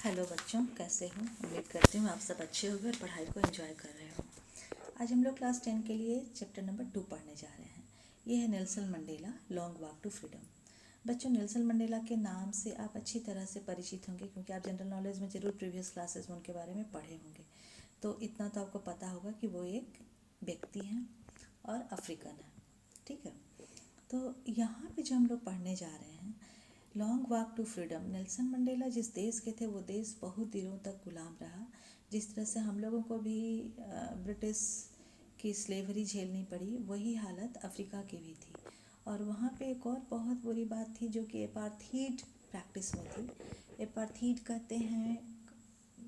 Hello बच्चों, कैसे हो? उम्मीद करती हूँ आप सब अच्छे होंगे और पढ़ाई को एंजॉय कर रहे हो। आज हम लोग क्लास 10 के लिए चैप्टर नंबर 2 पढ़ने जा रहे हैं। ये है Nelson Mandela long walk to freedom. बच्चों, नेल्सन मंडेला के नाम से आप अच्छी तरह से परिचित होंगे क्योंकि आप जनरल नॉलेज में जरूर प्रीवियस क्लासेस में उनके बारे में पढ़े होंगे। तो इतना तो आपको पता होगा कि वो एक व्यक्ति हैं और अफ्रीकन है। ठीक है, तो यहाँ पे जो हम लोग पढ़ने जा रहे हैं, long walk to freedom. Nelson Mandela जिस देश के थे वो देश बहुत दिनों तक गुलाम रहा। जिस तरह से हम लोगों को भी ब्रिटिश की स्लेवरी झेलनी पड़ी, वही हालत अफ्रीका की भी थी। और वहाँ पे एक और बहुत बुरी बात थी जो कि एपार्थीड प्रैक्टिस में थी। एपार्थीड कहते हैं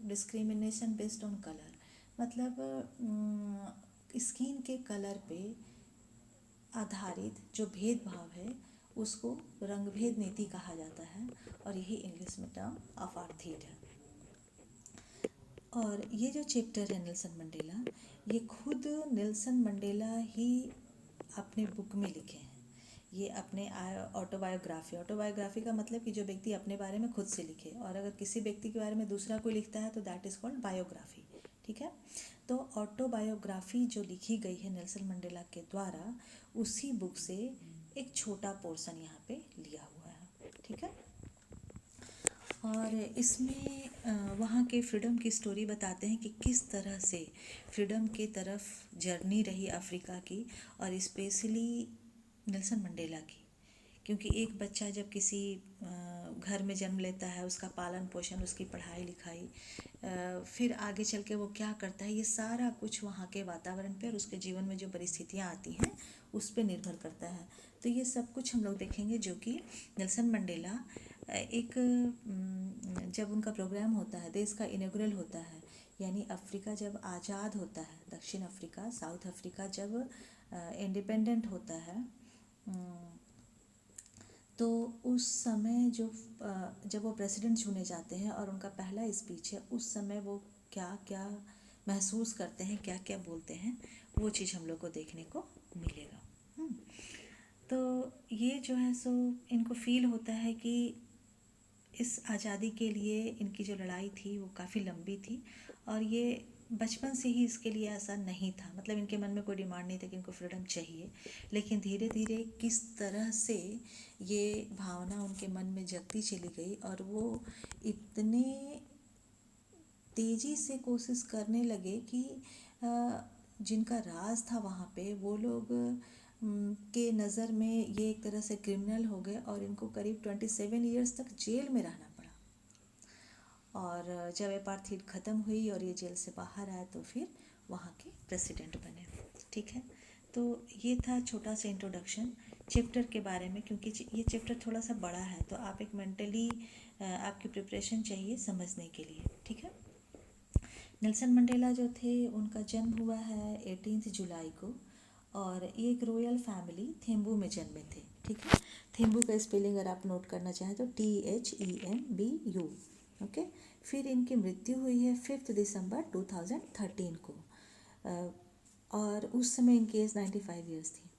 डिस्क्रिमिनेशन बेस्ड ऑन कलर, मतलब स्किन के कलर पे आधारित जो भेदभाव है उसको रंगभेद नीति कहा जाता है और यही इंग्लिश में टर्म अपार्थीड है। और ये जो चैप्टर है नेल्सन मंडेला, ये खुद नेल्सन मंडेला ही अपने बुक में लिखे हैं। ये अपने ऑटोबायोग्राफी का मतलब कि जो व्यक्ति अपने बारे में खुद से लिखे, और अगर किसी व्यक्ति के बारे में दूसरा कोई लिखता है तो दैट इज़ कॉल्ड बायोग्राफी। ठीक है, तो ऑटोबायोग्राफी जो लिखी गई है नेल्सन मंडेला के द्वारा, उसी बुक से एक छोटा पोर्शन यहाँ पे लिया हुआ है। ठीक है, और इसमें वहाँ के फ्रीडम की स्टोरी बताते हैं कि किस तरह से फ्रीडम के तरफ जर्नी रही अफ्रीका की, और स्पेशली नेल्सन मंडेला की। क्योंकि एक बच्चा जब किसी घर में जन्म लेता है, उसका पालन पोषण, उसकी पढ़ाई लिखाई, फिर आगे चल के वो क्या करता है, ये सारा कुछ वहाँ के वातावरण पे और उसके जीवन में जो परिस्थितियाँ आती हैं उस पर निर्भर करता है। तो ये सब कुछ हम लोग देखेंगे जो कि नेल्सन मंडेला एक जब उनका प्रोग्राम होता है, देश का इनॉग्रल होता है, यानी अफ्रीका जब आज़ाद होता है, दक्षिण अफ्रीका, साउथ अफ्रीका जब इंडिपेंडेंट होता है, तो उस समय जब वो प्रेसिडेंट चुने जाते हैं और उनका पहला स्पीच है, उस समय वो क्या क्या महसूस करते हैं, क्या क्या बोलते हैं, वो चीज़ हम लोग को देखने को मिलेगा। तो ये जो है सो इनको फील होता है कि इस आज़ादी के लिए इनकी जो लड़ाई थी वो काफ़ी लंबी थी, और ये बचपन से ही इसके लिए ऐसा नहीं था। मतलब इनके मन में कोई डिमांड नहीं था कि इनको फ्रीडम चाहिए, लेकिन धीरे धीरे किस तरह से ये भावना उनके मन में जगती चली गई और वो इतने तेज़ी से कोशिश करने लगे कि जिनका राज था वहाँ पे, वो लोग के नज़र में ये एक तरह से क्रिमिनल हो गए और इनको करीब 27 ईयर्स तक जेल में रहना पड़ा। और जब एपार्थीड ख़त्म हुई और ये जेल से बाहर आए तो फिर वहाँ के प्रेसिडेंट बने। ठीक है, तो ये था छोटा सा इंट्रोडक्शन चैप्टर के बारे में। क्योंकि ये चैप्टर थोड़ा सा बड़ा है तो आप एक मेंटली आपकी प्रिपरेशन चाहिए समझने के लिए। ठीक है, नेल्सन मंडेला जो थे उनका जन्म हुआ है 18 जुलाई को, और ये एक रॉयल फैमिली थेम्बू में जन्मे थे। ठीक है, थेम्बू का स्पेलिंग अगर आप नोट करना चाहें तो THEMBU। ओके, फिर इनकी मृत्यु हुई है 5 दिसंबर 2013 को, और उस समय इनकी एज 95 ईयर्स थी,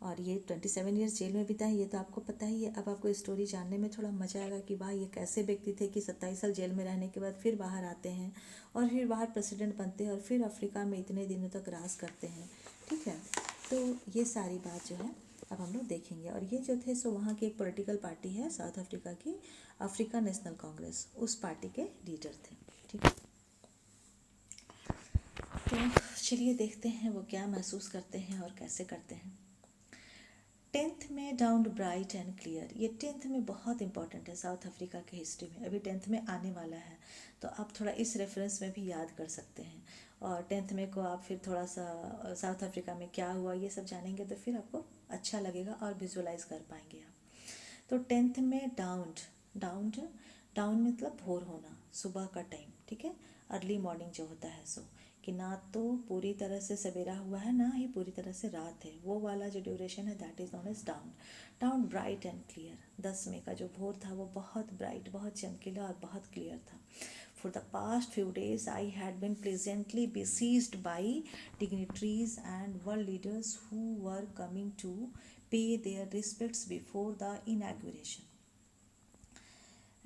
और ये 27 ईयर्स जेल में बिताए, ये तो आपको पता ही है। अब आपको स्टोरी जानने में थोड़ा मज़ा आएगा कि भाई ये कैसे व्यक्ति थे कि 27 साल जेल में रहने के बाद फिर बाहर आते हैं और फिर बाहर प्रेसिडेंट बनते हैं और फिर अफ्रीका में इतने दिनों तक राज करते हैं। ठीक है, तो ये सारी बात जो है अब हम लोग देखेंगे। और ये जो थे सो वहाँ की एक पॉलिटिकल पार्टी है साउथ अफ्रीका की, अफ्रीका नेशनल कांग्रेस, उस पार्टी के लीडर थे। ठीक है, तो चलिए देखते हैं वो क्या महसूस करते हैं और कैसे करते हैं। 10th में डाउन ब्राइट एंड क्लियर, ये 10th में बहुत इंपॉर्टेंट है साउथ अफ्रीका के हिस्ट्री में। अभी 10th में आने वाला है तो आप थोड़ा इस रेफरेंस में भी याद कर सकते हैं, और 10th में को आप फिर थोड़ा सा साउथ अफ्रीका में क्या हुआ ये सब जानेंगे तो फिर आपको अच्छा लगेगा और विजुअलाइज कर पाएंगे आप। तो 10th में डाउन डाउन मतलब भोर होना, सुबह का टाइम। ठीक है, अर्ली मॉर्निंग जो होता है सो, कि ना तो पूरी तरह से सवेरा हुआ है ना ही पूरी तरह से रात है, वो वाला जो ड्यूरेशन है that is known as dawn bright and clear. 10 मई का जो भोर था वो बहुत ब्राइट, बहुत चमकीला और बहुत क्लियर था। For the past few days, I had been pleasantly besieged by dignitaries and world leaders who were coming to pay their respects before the inauguration.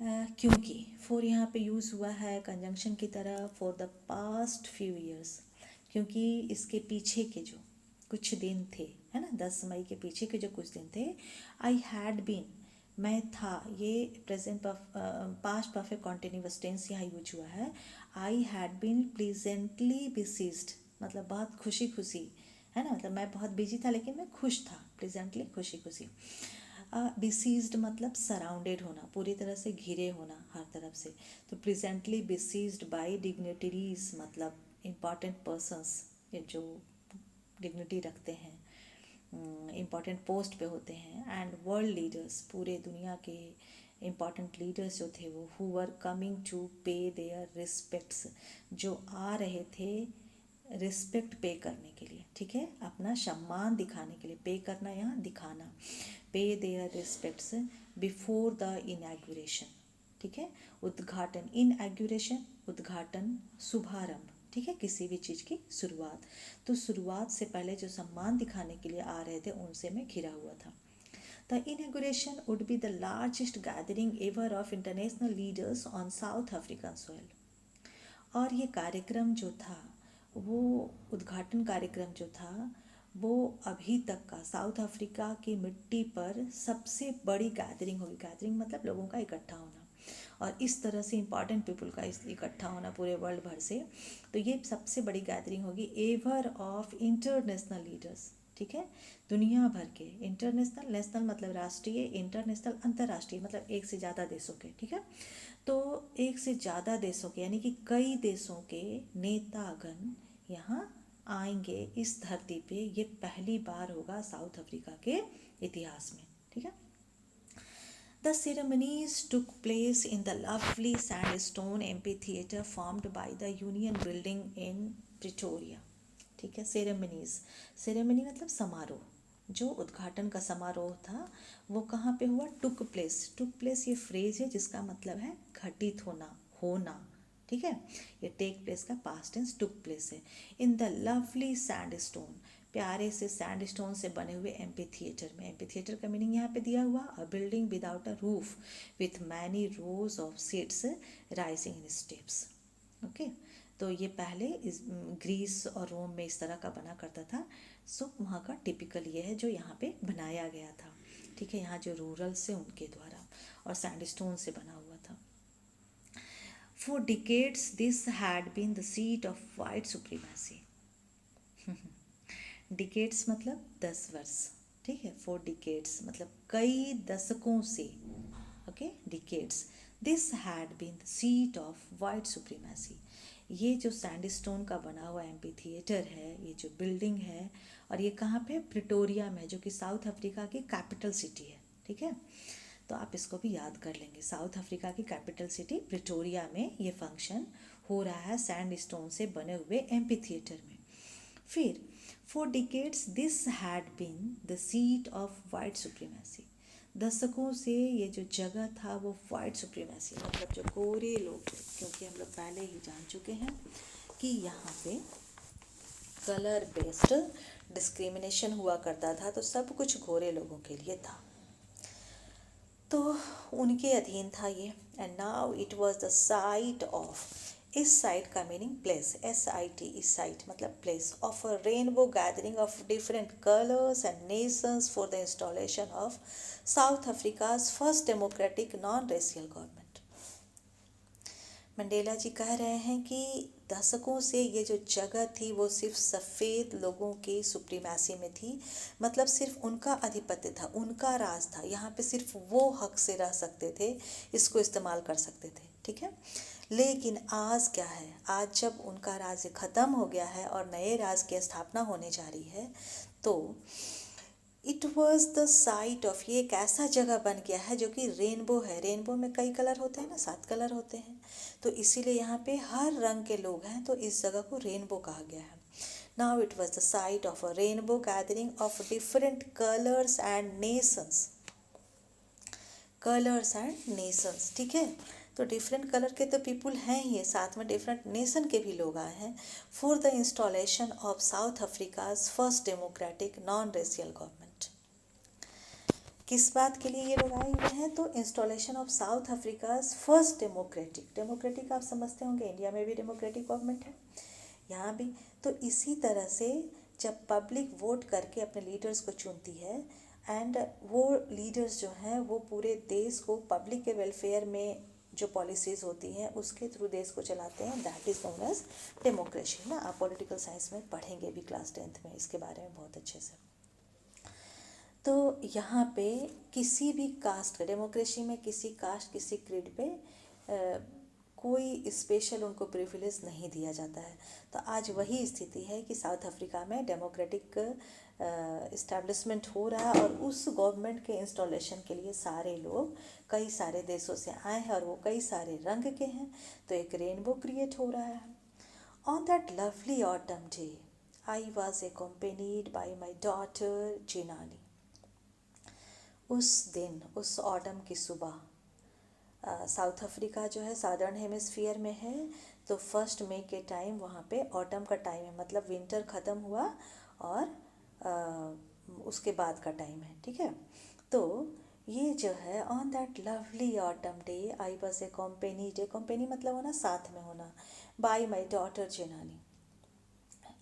क्योंकि फॉर यहाँ पे यूज़ हुआ है कंजंक्शन की तरह for the past few years, क्योंकि इसके पीछे के जो कुछ दिन थे, है ना, 10 मई के पीछे के जो कुछ दिन थे, आई हैड बीन, मैं था, ये present past perfect continuous tense यहाँ यूज हुआ है। I had been pleasantly besieged, मतलब बहुत खुशी खुशी, है ना, मतलब मैं बहुत बिजी था लेकिन मैं खुश था, प्लीजेंटली खुशी खुशी। बिसीज्ड मतलब सराउंडेड होना, पूरी तरह से घिरे होना हर तरफ से। तो प्रेजेंटली बिसीज्ड बाय डिग्निटरीज मतलब इम्पॉर्टेंट पर्सन्स, ये जो डिग्निटी रखते हैं, इम्पॉर्टेंट पोस्ट पे होते हैं, एंड वर्ल्ड लीडर्स, पूरे दुनिया के इम्पॉर्टेंट लीडर्स जो थे वो, हु वर कमिंग टू पे देयर रिस्पेक्ट्स, जो आ रहे थे रिस्पेक्ट पे करने के लिए, ठीक है, अपना सम्मान दिखाने के लिए, पे करना यहाँ दिखाना, pay their respects before the inauguration, ठीक है, उद्घाटन, इनॉग्रेशन उद्घाटन, शुभारंभ, ठीक है, किसी भी चीज़ की शुरुआत, तो शुरुआत से पहले जो सम्मान दिखाने के लिए आ रहे थे उनसे मैं घिरा हुआ था। The inauguration would be the largest gathering ever of international leaders on south African soil, और ये कार्यक्रम जो था, वो उद्घाटन कार्यक्रम जो था, वो अभी तक का साउथ अफ्रीका की मिट्टी पर सबसे बड़ी गैदरिंग होगी। गैदरिंग मतलब लोगों का इकट्ठा होना, और इस तरह से इम्पॉर्टेंट पीपल का इकट्ठा होना पूरे वर्ल्ड भर से, तो ये सबसे बड़ी गैदरिंग होगी एवर ऑफ इंटरनेशनल लीडर्स, ठीक है, दुनिया भर के, इंटरनेशनल, नेशनल मतलब राष्ट्रीय, इंटरनेशनल अंतर्राष्ट्रीय मतलब एक से ज़्यादा देशों के, ठीक है, तो एक से ज़्यादा देशों के यानी कि कई देशों के नेतागण यहाँ आएंगे इस धरती पे, ये पहली बार होगा साउथ अफ्रीका के इतिहास में, ठीक है। The ceremonies took place in the lovely sandstone amphitheater formed by the Union Building in Pretoria, ठीक है। सेरेमनीज, सेरेमनी मतलब समारोह, जो उद्घाटन का समारोह था वो कहाँ पे हुआ, टुक प्लेस, टुक प्लेस ये फ्रेज है जिसका मतलब है घटित होना, होना, ठीक है, ये टेक प्लेस का पास्ट टेंस टुक प्लेस है, इन द लवली सैंडस्टोन, प्यारे से सैंडस्टोन से बने हुए एम्पी थिएटर में, एम्पी थिएटर का मीनिंग यहाँ पे दिया हुआ, a building without a roof with many rows of seats rising in steps, okay. तो ये पहले इस ग्रीस और रोम में इस तरह का बना करता था, सो वहाँ का टिपिकल ये है जो यहाँ पे बनाया गया था, ठीक है, यहाँ जो रूरल से उनके द्वारा, और सैंडस्टोन से बना हुआ था। For decades this had been the seat of white supremacy, decades मतलब 10 वर्ष, ठीक है, फॉर डिकेड्स मतलब कई दशकों से, okay, decades, this had been the seat of white supremacy, ये जो सैंडस्टोन का बना हुआ एम्पी थिएटर है, ये जो बिल्डिंग है, और ये कहाँ पे, प्रिटोरिया में, जो कि साउथ अफ्रीका की कैपिटल सिटी है, ठीक है, तो आप इसको भी याद कर लेंगे, साउथ अफ्रीका की कैपिटल सिटी प्रिटोरिया में ये फंक्शन हो रहा है सैंडस्टोन से बने हुए एम्पी थिएटर में। फिर for decades this had been the seat of white supremacy, दशकों से ये जो जगह था वो वाइट सुप्रीमेसी मतलब जो गोरे लोग थे, क्योंकि हम लोग पहले ही जान चुके हैं कि यहाँ पे कलर बेस्ड डिस्क्रिमिनेशन हुआ करता था, तो सब कुछ गोरे लोगों के लिए था, तो उनके अधीन था ये। And now it was the site of, इस साइट का मीनिंग प्लेस, SIT, इस साइट मतलब place of a rainbow gathering of different colours and nations for the installation of South Africa's first democratic non racial government. Mandela ji कह रहे हैं कि दशकों से ये जो जगह थी वो सिर्फ सफ़ेद लोगों की सुप्रीमेसी में थी, मतलब सिर्फ उनका आधिपत्य था, उनका राज था, यहाँ पे सिर्फ वो हक से रह सकते थे, इसको इस्तेमाल कर सकते थे, ठीक है। लेकिन आज क्या है, आज जब उनका राज्य ख़त्म हो गया है और नए राज्य की स्थापना होने जा रही है, तो it was the site of, ये एक ऐसा जगह बन गया है जो कि रेनबो है, रेनबो में कई कलर होते हैं ना, 7 कलर होते हैं, तो इसीलिए यहाँ पे हर रंग के लोग हैं, तो इस जगह को रेनबो कहा गया है। Now it was the site of a rainbow gathering of different colours and Nations, colours and Nations, ठीक है, तो डिफरेंट कलर के तो पीपुल हैं ही, साथ में डिफरेंट नेशन के भी लोग आए हैं, for the installation of South Africa's first democratic non racial government. किस बात के लिए ये लोग आए हुए हैं? तो installation of South Africa's first democratic आप समझते होंगे, इंडिया में भी डेमोक्रेटिक गवर्नमेंट है, यहाँ भी। तो इसी तरह से जब पब्लिक वोट करके अपने लीडर्स को चुनती है एंड वो लीडर्स जो हैं वो पूरे देश को पब्लिक के वेलफेयर में जो पॉलिसीज़ होती हैं उसके थ्रू देश को चलाते हैं, that is known as democracy ना। आप पॉलिटिकल साइंस में पढ़ेंगे भी क्लास 10th में इसके बारे में बहुत अच्छे से। तो यहाँ पे किसी भी कास्ट का, डेमोक्रेसी में किसी कास्ट किसी क्रीड पे कोई स्पेशल उनको प्रिविलेज नहीं दिया जाता है। तो आज वही स्थिति है कि साउथ अफ्रीका में डेमोक्रेटिक इस्टेब्लिशमेंट हो रहा है और उस गवर्नमेंट के इंस्टॉलेशन के लिए सारे लोग कई सारे देशों से आए हैं और वो कई सारे रंग के हैं, तो एक रेनबो क्रिएट हो रहा है। On that lovely autumn day I was accompanied by my daughter Zenani. उस दिन, उस ऑटम की सुबह, साउथ अफ्रीका जो है सादर्न हेमिस्फीयर में है, तो 1 मई के टाइम वहाँ पे ऑटम का टाइम है, मतलब विंटर ख़त्म हुआ और उसके बाद का टाइम है, ठीक है। तो ये जो है on that lovely autumn day I was accompanied मतलब होना साथ में होना, बाई माई डॉटर जिनानी,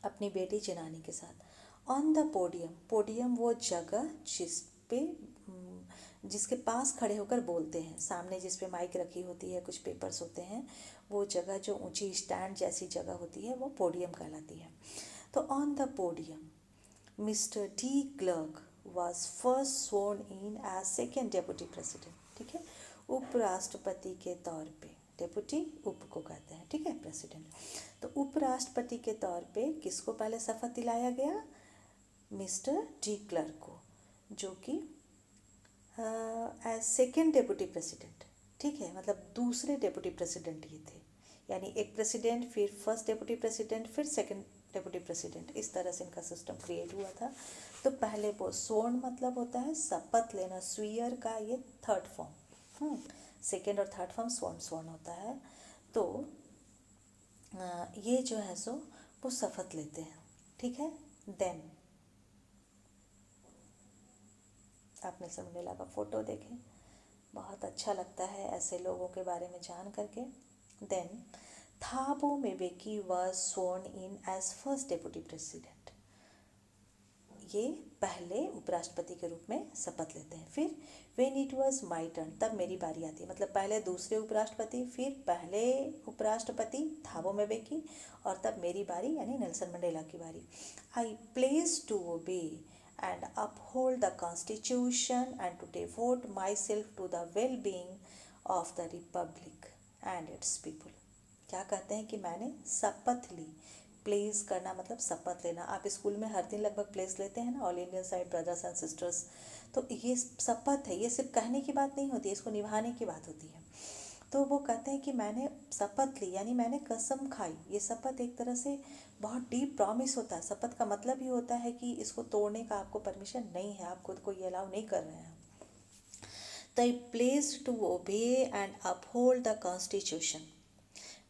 अपनी बेटी जिनानी के साथ। ऑन द पोडियम वो जगह जिस पे जिसके पास खड़े होकर बोलते हैं, सामने जिस पे माइक रखी होती है, कुछ पेपर्स होते हैं, वो जगह जो ऊंची स्टैंड जैसी जगह होती है वो पोडियम कहलाती है। तो on the podium mister de Klerk was first sworn in as second deputy president, ठीक है, उपराष्ट्रपति के तौर पे। डेप्यूटी उप को कहते हैं, ठीक है, प्रेसिडेंट। तो उपराष्ट्रपति के तौर पे किसको पहले शपथ दिलाया गया? मिस्टर डी क्लर्क को, जो कि एज सेकेंड डेप्यूटी प्रेसिडेंट, ठीक है, मतलब दूसरे डेप्यूटी प्रेसिडेंट ये थे, यानी एक प्रेसिडेंट, फिर फर्स्ट डेप्यूटी प्रेसिडेंट, फिर सेकेंड डेप्यूटी प्रेसिडेंट, इस तरह से इनका सिस्टम क्रिएट हुआ था। तो पहले वो स्वर्ण मतलब होता है शपथ लेना, स्वीयर का ये थर्ड फॉर्म, सेकेंड और थर्ड फॉर्म स्वर्ण होता है। तो ये जो है सो वो शपथ लेते हैं, ठीक है। देन आप नेल्सन मंडेला का फ़ोटो देखें, बहुत अच्छा लगता है ऐसे लोगों के बारे में जान करके। Then Thabo Mbeki was sworn in as first deputy president, ये पहले उपराष्ट्रपति के रूप में शपथ लेते हैं। फिर when it was my turn, तब मेरी बारी आती है, मतलब पहले दूसरे उपराष्ट्रपति, फिर पहले उपराष्ट्रपति थाबो मेबेकी, और तब मेरी बारी यानी नेल्सन मंडेला की बारी। I place to obey and uphold the Constitution and to devote myself to the well-being of the Republic and its people। क्या कहते हैं कि मैंने शपथ ली, प्लेस करना मतलब शपथ लेना। आप स्कूल में हर दिन लगभग प्लेस लेते हैं ना, all Indian side brothers and sisters, तो ये शपथ है, ये सिर्फ कहने की बात नहीं होती है, इसको निभाने की बात होती है। तो वो कहते हैं कि मैंने शपथ ली यानी मैंने कसम खाई। ये शपथ एक तरह से बहुत डीप प्रॉमिस होता है। शपथ का मतलब ही होता है कि इसको तोड़ने का आपको परमिशन नहीं है, आप खुद को ये अलाउ नहीं कर रहे हैं। तो I placed to obey and uphold the constitution,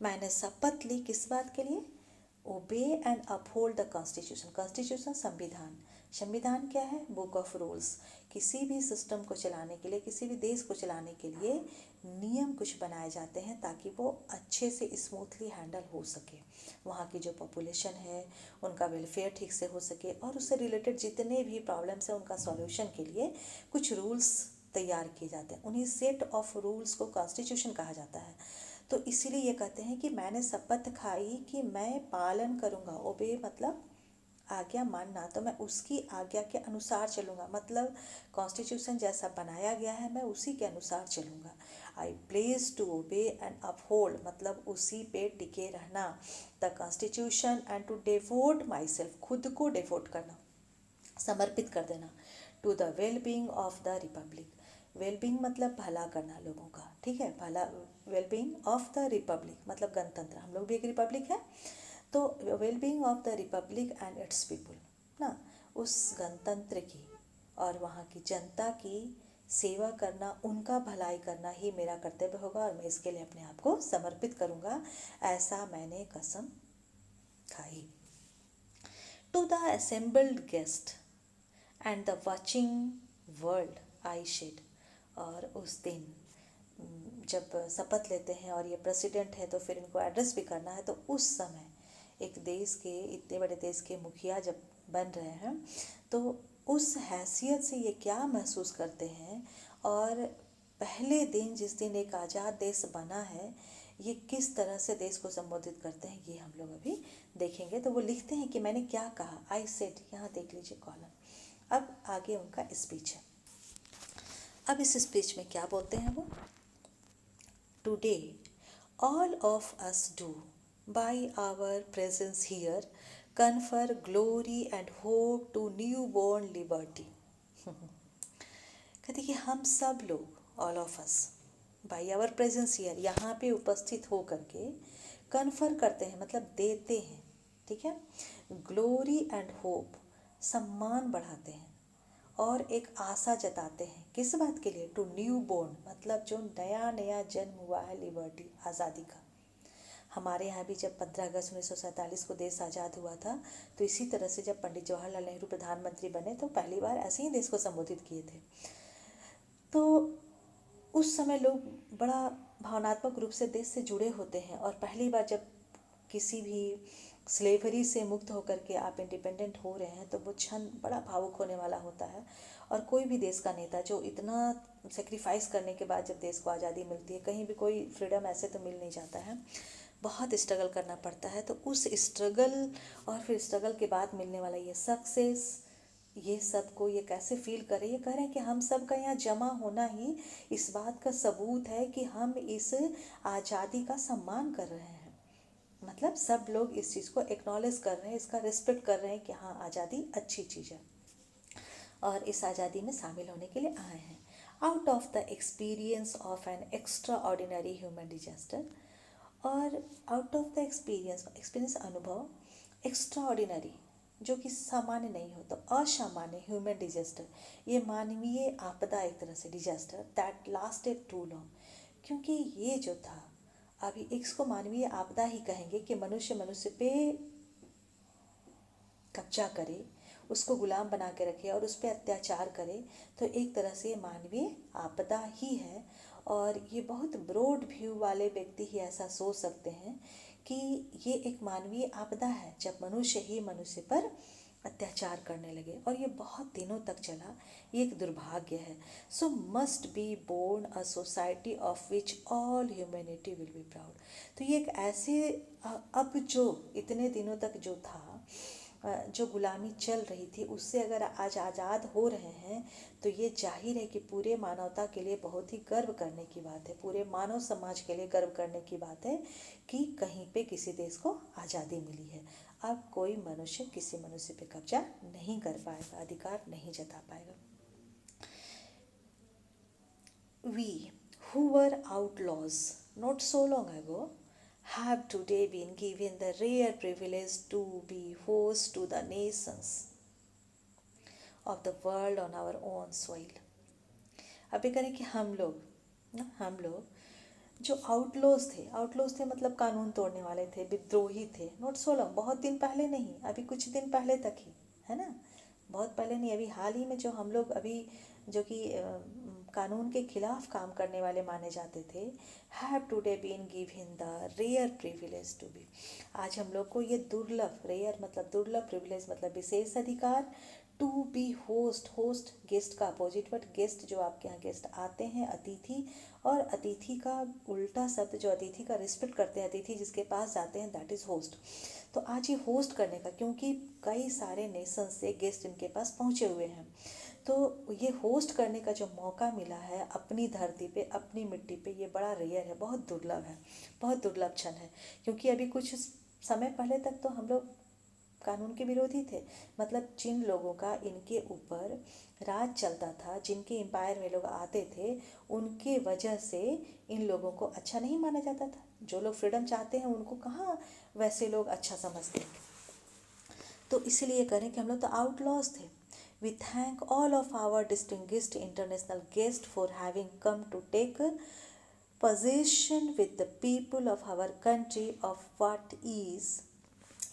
मैंने शपथ ली किस बात के लिए? Obey and uphold the constitution. Constitution संविधान, संविधान क्या है? Book of rules. किसी भी सिस्टम को चलाने के लिए, किसी भी देश को चलाने के लिए नियम कुछ बनाए जाते हैं ताकि वो अच्छे से स्मूथली हैंडल हो सके, वहाँ की जो पॉपुलेशन है उनका वेलफेयर ठीक से हो सके, और उससे रिलेटेड जितने भी प्रॉब्लम्स हैं उनका सॉल्यूशन के लिए कुछ रूल्स तैयार किए जाते हैं। उन्हीं सेट ऑफ रूल्स को कॉन्स्टिट्यूशन कहा जाता है। तो इसीलिए ये कहते हैं कि मैंने शपथ खाई कि मैं पालन करूँगा। ओबे मतलब आज्ञा मानना, तो मैं उसकी आज्ञा के अनुसार चलूँगा, मतलब कॉन्स्टिट्यूशन जैसा बनाया गया है मैं उसी के अनुसार चलूँगा। I place to obey and uphold मतलब उसी पे टिके रहना, the constitution and to devote myself, खुद को डिवोट करना, समर्पित कर देना, to the well being of the republic. Wellbeing मतलब भला करना लोगों का, ठीक है, भला, वेलबींग ऑफ द रिपब्लिक मतलब गणतंत्र, हम लोग भी एक रिपब्लिक है, तो wellbeing of the Republic and it's people ना, उस गणतंत्र की और वहाँ की जनता की सेवा करना, उनका भलाई करना ही मेरा कर्तव्य होगा और मैं इसके लिए अपने आप को समर्पित करूँगा, ऐसा मैंने कसम खाई। To the assembled guest and the watching world I said. और उस दिन जब शपथ लेते हैं और ये प्रेसिडेंट है तो फिर इनको एड्रेस भी करना है, तो उस समय एक देश के, इतने बड़े देश के मुखिया जब बन रहे हैं तो उस हैसियत से ये क्या महसूस करते हैं, और पहले दिन जिस दिन एक आज़ाद देश बना है ये किस तरह से देश को संबोधित करते हैं, ये हम लोग अभी देखेंगे। तो वो लिखते हैं कि मैंने क्या कहा, आई सेड, यहाँ देख लीजिए कॉलम। अब आगे उनका स्पीच है। अब इस स्पीच में क्या बोलते हैं वो, today all of us do by our presence here confer glory and hope to newborn liberty। कहते कि हम सब लोग, all of us, by our presence here, यहाँ पे उपस्थित हो करके कन्फर करते हैं, मतलब देते हैं, ठीक है, ग्लोरी एंड होप, सम्मान बढ़ाते हैं और एक आशा जताते हैं। किस बात के लिए, टू न्यू बोर्न, मतलब जो नया नया जन्म हुआ है, लिबर्टी, आज़ादी का। हमारे यहाँ भी जब 15 अगस्त 1947 को देश आज़ाद हुआ था, तो इसी तरह से जब पंडित जवाहरलाल नेहरू प्रधानमंत्री बने तो पहली बार ऐसे ही देश को संबोधित किए थे। तो उस समय लोग बड़ा भावनात्मक रूप से देश से जुड़े होते हैं, और पहली बार जब किसी भी स्लेवरी से मुक्त होकर के आप इंडिपेंडेंट हो रहे हैं तो वो क्षण बड़ा भावुक होने वाला होता है। और कोई भी देश का नेता जो इतना सेक्रीफाइस करने के बाद जब देश को आज़ादी मिलती है, कहीं भी कोई फ्रीडम ऐसे तो मिल नहीं जाता है, बहुत स्ट्रगल करना पड़ता है। तो उस स्ट्रगल और फिर स्ट्रगल के बाद मिलने वाला ये सक्सेस, ये सब को ये कैसे फील करें, ये कह रहे हैं कि हम सब का यहाँ जमा होना ही इस बात का सबूत है कि हम इस आज़ादी का सम्मान कर रहे हैं। मतलब सब लोग इस चीज़ को एक्नॉलेज कर रहे हैं, इसका रिस्पेक्ट कर रहे हैं कि हाँ, आज़ादी अच्छी चीज़ है और इस आज़ादी में शामिल होने के लिए आए हैं। Out of the experience of an extra ordinary human disaster, और आउट ऑफ द एक्सपीरियंस अनुभव, एक्स्ट्रा ऑर्डिनरी जो कि सामान्य नहीं हो, तो असामान्य, ह्यूमन डिजास्टर ये मानवीय आपदा, एक तरह से disaster that lasted too long, क्योंकि ये जो था, अभी इसको मानवीय आपदा ही कहेंगे कि मनुष्य पे कब्जा करे, उसको गुलाम बना के रखे और उस पर अत्याचार करे, तो एक तरह से मानवीय आपदा ही है। और ये बहुत ब्रॉड व्यू वाले व्यक्ति ही ऐसा सोच सकते हैं कि ये एक मानवीय आपदा है जब मनुष्य ही मनुष्य पर अत्याचार करने लगे, और ये बहुत दिनों तक चला, ये एक दुर्भाग्य है। So must be born a society of which all humanity will be proud. तो ये एक ऐसे, अब जो इतने दिनों तक जो था, जो गुलामी चल रही थी, उससे अगर आज आज़ाद हो रहे हैं तो ये जाहिर है कि पूरे मानवता के लिए बहुत ही गर्व करने की बात है, पूरे मानव समाज के लिए गर्व करने की बात है कि कहीं पे किसी देश को आज़ादी मिली है। अब कोई मनुष्य किसी मनुष्य पे कब्जा नहीं कर पाएगा, अधिकार नहीं जता पाएगा। We who were outlaws not so long ago have today been given the rare privilege to be host to the nations of the world on our own soil। अभी करें कि हम लोग जो आउटलॉज थे मतलब कानून तोड़ने वाले थे, विद्रोही थे, नॉट सो लॉन्ग, बहुत दिन पहले नहीं, अभी कुछ दिन पहले तक ही, है ना, बहुत पहले नहीं, अभी हाल ही में जो हम लोग अभी जो कि कानून के खिलाफ काम करने वाले माने जाते थे, have today been given the rare privilege to be, आज हम लोग को ये दुर्लभ, रेयर मतलब दुर्लभ, प्रिविलेज मतलब विशेष अधिकार, टू बी होस्ट गेस्ट का अपोजिट, बट गेस्ट जो आपके यहाँ गेस्ट आते हैं, अतिथि, और अतिथि का उल्टा शब्द जो अतिथि का रिस्पेक्ट करते हैं, अतिथि जिसके पास जाते हैं, दैट इज़ होस्ट। तो आज ये होस्ट करने का, क्योंकि कई सारे नेशन से गेस्ट इनके पास पहुँचे हुए हैं, तो ये होस्ट करने का जो मौका मिला है अपनी धरती पे, अपनी मिट्टी पे, ये बड़ा रेयर है, बहुत दुर्लभ है, बहुत दुर्लभ क्षण है। क्योंकि अभी कुछ समय पहले तक तो हम लोग कानून के विरोधी थे, मतलब जिन लोगों का इनके ऊपर राज चलता था, जिनके एम्पायर में लोग आते थे, उनके वजह से इन लोगों को अच्छा नहीं माना जाता था। जो लोग फ्रीडम चाहते हैं उनको कहाँ वैसे लोग अच्छा समझते हैं। तो इसलिए करें कि हम लोग तो आउटलॉज थे। We thank all of our distinguished international guest for having come to take possession with the people of our country of what is,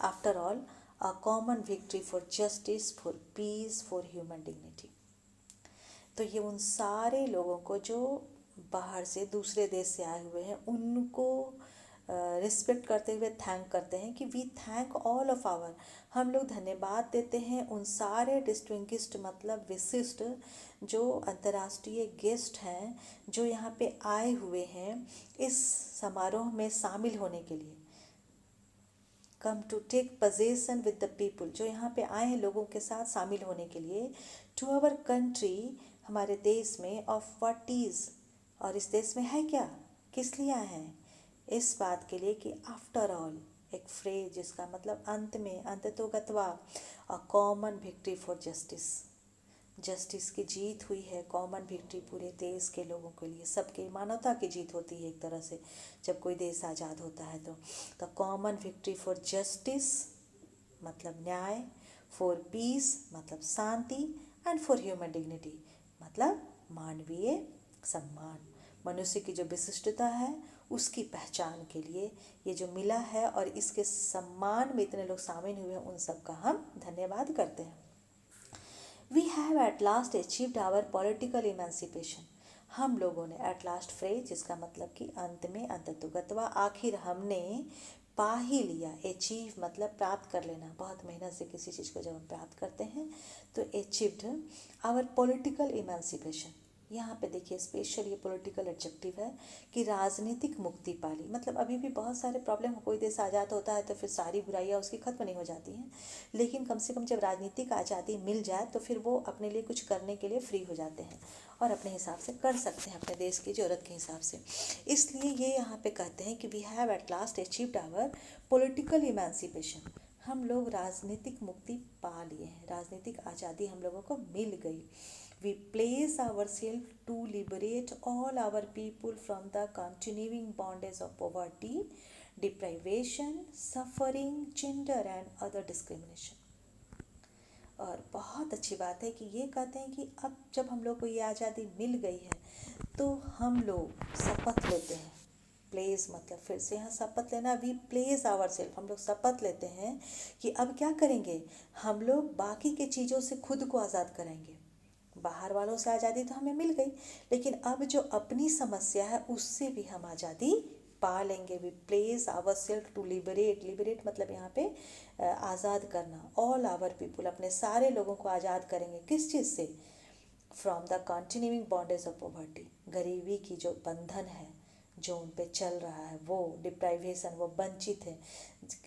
after all, a common victory for justice, for peace, for human dignity। तो ये उन सारे लोगों को जो बाहर से दूसरे देश से आए हुए हैं उनको रिस्पेक्ट करते हुए थैंक करते हैं कि we thank all of our, हम लोग धन्यवाद देते हैं उन सारे डिस्टिंग्विश्ड मतलब विशिष्ट जो अंतर्राष्ट्रीय गेस्ट हैं जो यहाँ पे आए हुए हैं इस समारोह में शामिल होने के लिए। Come to take possession with the people, जो यहाँ पे आए हैं लोगों के साथ शामिल होने के लिए। टू आवर कंट्री, हमारे देश में, ऑफ व्हाट इज़, और इस देश में है क्या, किस लिए आए हैं, इस बात के लिए कि आफ्टर ऑल, एक फ्रेज जिसका मतलब अंत में, अंततोगत्वा, a common victory for justice, justice की जीत हुई है, कॉमन विक्ट्री पूरे देश के लोगों के लिए, सबके मानवता की जीत होती है एक तरह से जब कोई देश आज़ाद होता है। तो कॉमन विक्ट्री फॉर जस्टिस मतलब न्याय, फॉर पीस मतलब शांति, एंड फॉर ह्यूमन डिग्निटी मतलब मानवीय सम्मान, मनुष्य की जो विशिष्टता है उसकी पहचान के लिए ये जो मिला है और इसके सम्मान में इतने लोग शामिल हुए हैं उन सब का हम धन्यवाद करते हैं। We have at last achieved our political emancipation, हम लोगों ने, एट लास्ट फ्रेज जिसका मतलब कि अंत में, अंततोगत्वा, आखिर हमने पा ही लिया, अचीव मतलब प्राप्त कर लेना, बहुत मेहनत से किसी चीज़ को जब हम प्राप्त करते हैं तो अचीव्ड आवर पॉलिटिकल इमेंसिपेशन। यहाँ पे देखिए स्पेशल ये पॉलिटिकल एडजेक्टिव है कि राजनीतिक मुक्ति पाली, मतलब अभी भी बहुत सारे प्रॉब्लम, कोई देश आज़ाद होता है तो फिर सारी बुराइयाँ उसकी खत्म नहीं हो जाती हैं, लेकिन कम से कम जब राजनीतिक आज़ादी मिल जाए तो फिर वो अपने लिए कुछ करने के लिए फ्री हो जाते हैं और अपने हिसाब से कर सकते हैं अपने देश की ज़रूरत के हिसाब से। इसलिए ये यहाँ पे कहते हैं कि we have at last achieved our political emancipation, हम लोग राजनीतिक मुक्ति पा लिए हैं, राजनीतिक आज़ादी हम लोगों को मिल गई। We place ourselves to liberate all our people from the continuing bondage of poverty, deprivation, suffering, gender and other discrimination. और बहुत अच्छी बात है कि ये कहते हैं कि अब जब हम लोग को ये आज़ादी मिल गई है तो हम लोग शपथ लेते हैं, प्लेस मतलब फिर से यहाँ शपथ लेना, वी प्लेस आवर सेल्फ, हम लोग शपथ लेते हैं कि अब क्या करेंगे, हम लोग बाकी के चीज़ों से खुद को आज़ाद कराएंगे। बाहर वालों से आज़ादी तो हमें मिल गई, लेकिन अब जो अपनी समस्या है उससे भी हम आज़ादी पा लेंगे। We place ourself to liberate, liberate मतलब यहाँ पे आज़ाद करना, ऑल आवर पीपुल, अपने सारे लोगों को आज़ाद करेंगे, किस चीज़ से, from the continuing bondage of poverty, गरीबी की जो बंधन है जो उन पे चल रहा है, वो डिप्राइवेशन, वो वंचित है,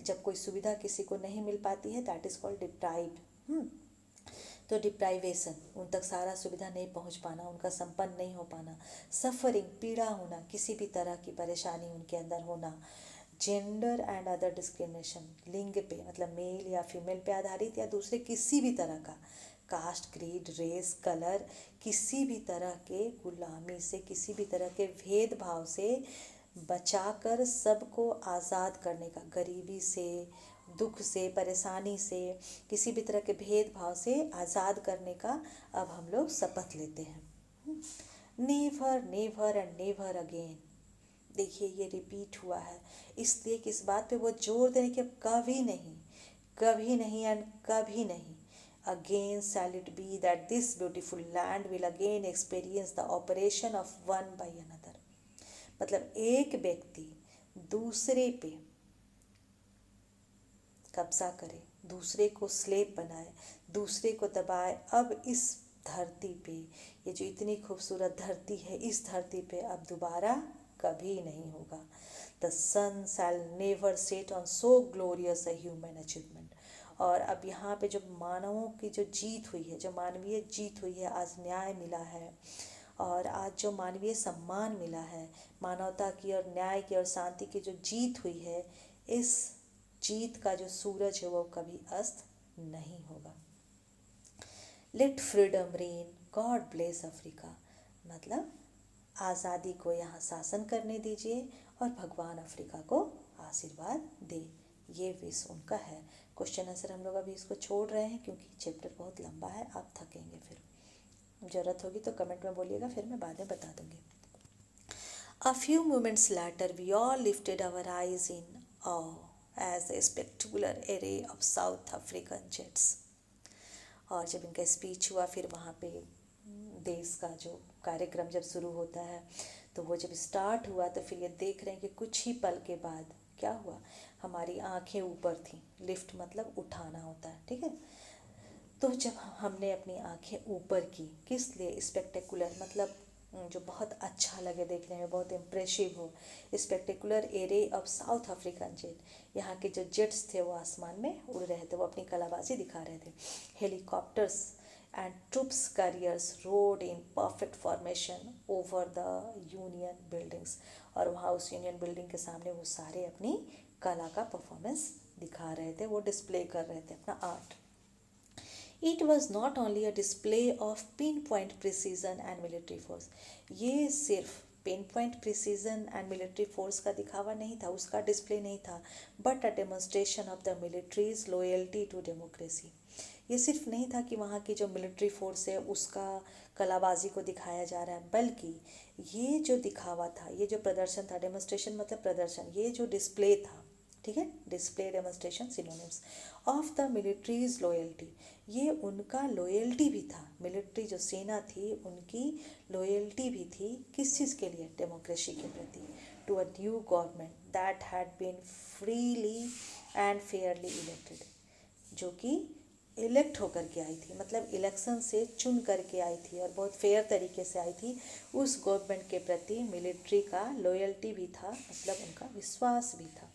जब कोई सुविधा किसी को नहीं मिल पाती है दैट इज़ कॉल्ड डिप्राइव्ड। तो डिप्राइवेशन, उन तक सारा सुविधा नहीं पहुंच पाना, उनका संपन्न नहीं हो पाना, सफरिंग पीड़ा होना, किसी भी तरह की परेशानी उनके अंदर होना, जेंडर एंड अदर डिस्क्रिमिनेशन, लिंग पे मतलब मेल या फीमेल पे आधारित या दूसरे किसी भी तरह का, कास्ट, क्रीड, रेस, कलर, किसी भी तरह के गुलामी से, किसी भी तरह के भेदभाव से बचाकर सबको आज़ाद करने का, गरीबी से, दुख से, परेशानी से, किसी भी तरह के भेदभाव से आज़ाद करने का अब हम लोग शपथ लेते हैं। Never, never and never again, देखिए ये रिपीट हुआ है इसलिए कि इस बात पे वो जोर देने कि अब कभी नहीं, कभी नहीं एंड कभी नहीं, again shall it be that this beautiful land will again experience the operation of one by another, मतलब एक व्यक्ति दूसरे पे कब्जा करे, दूसरे को स्लेव बनाए, दूसरे को दबाए, अब इस धरती पे, ये जो इतनी खूबसूरत धरती है, इस धरती पे अब दोबारा कभी नहीं होगा। The sun shall never set on so glorious a human achievement, और अब यहाँ पे जो मानवों की जो जीत हुई है, जो मानवीय जीत हुई है, आज न्याय मिला है और आज जो मानवीय सम्मान मिला है, मानवता की और न्याय की और शांति की जो जीत हुई है, इस जीत का जो सूरज है वो कभी अस्त नहीं होगा। Let freedom reign, God bless Africa, मतलब आज़ादी को यहाँ शासन करने दीजिए और भगवान अफ्रीका को आशीर्वाद दे, ये विश उनका है। क्वेश्चन आंसर हम लोग अभी इसको छोड़ रहे हैं क्योंकि चैप्टर बहुत लंबा है, आप थकेंगे, फिर ज़रूरत होगी तो कमेंट में बोलिएगा, फिर मैं बाद में बता दूंगी। A few moments later we all lifted our eyes in awe as a spectacular array of South African jets, और जब इनका स्पीच हुआ फिर वहाँ पे देश का जो कार्यक्रम जब शुरू होता है, तो वो जब स्टार्ट हुआ तो फिर ये देख रहे हैं कि कुछ ही पल के बाद क्या हुआ, हमारी आंखें ऊपर थी। लिफ्ट मतलब उठाना होता है, ठीक है। तो जब हमने अपनी आंखें ऊपर की, किस लिए, स्पेक्टेकुलर मतलब जो बहुत अच्छा लगे देखने में, बहुत इम्प्रेसिव हो, spectacular array of South African jet. यहाँ के जो जेट्स थे वो आसमान में उड़ रहे थे, वो अपनी कलाबाजी दिखा रहे थे। Helicopters and troops carriers road in perfect formation over the union buildings. और वहाँ उस यूनियन बिल्डिंग के सामने वो सारे अपनी कला का परफॉर्मेंस दिखा रहे थे, वो डिस्प्ले कर रहे थे अपना art. It was not only a display of pinpoint precision and military force. ये सिर्फ pin point precision and military force का दिखावा नहीं था, उसका डिस्प्ले नहीं था, but a demonstration of the military's loyalty to democracy. ये सिर्फ नहीं था कि वहाँ की जो मिलिट्री फोर्स है उसका कलाबाजी को दिखाया जा रहा है, बल्कि ये जो दिखावा था, ये जो प्रदर्शन था, डेमोन्स्ट्रेशन मतलब प्रदर्शन, ये जो डिस्प्ले था, ठीक है, display demonstration synonyms of the military's loyalty, ये उनका लॉयल्टी भी था। मिलिट्री जो सेना थी उनकी लॉयल्टी भी थी, किस चीज़ के लिए, डेमोक्रेसी के प्रति, to a new government that had been freely and fairly elected, जो कि इलेक्ट होकर के आई थी, मतलब इलेक्शन से चुन करके आई थी और बहुत फेयर तरीके से आई थी। उस गवर्नमेंट के प्रति मिलिट्री का लॉयल्टी भी था, मतलब उनका विश्वास भी था।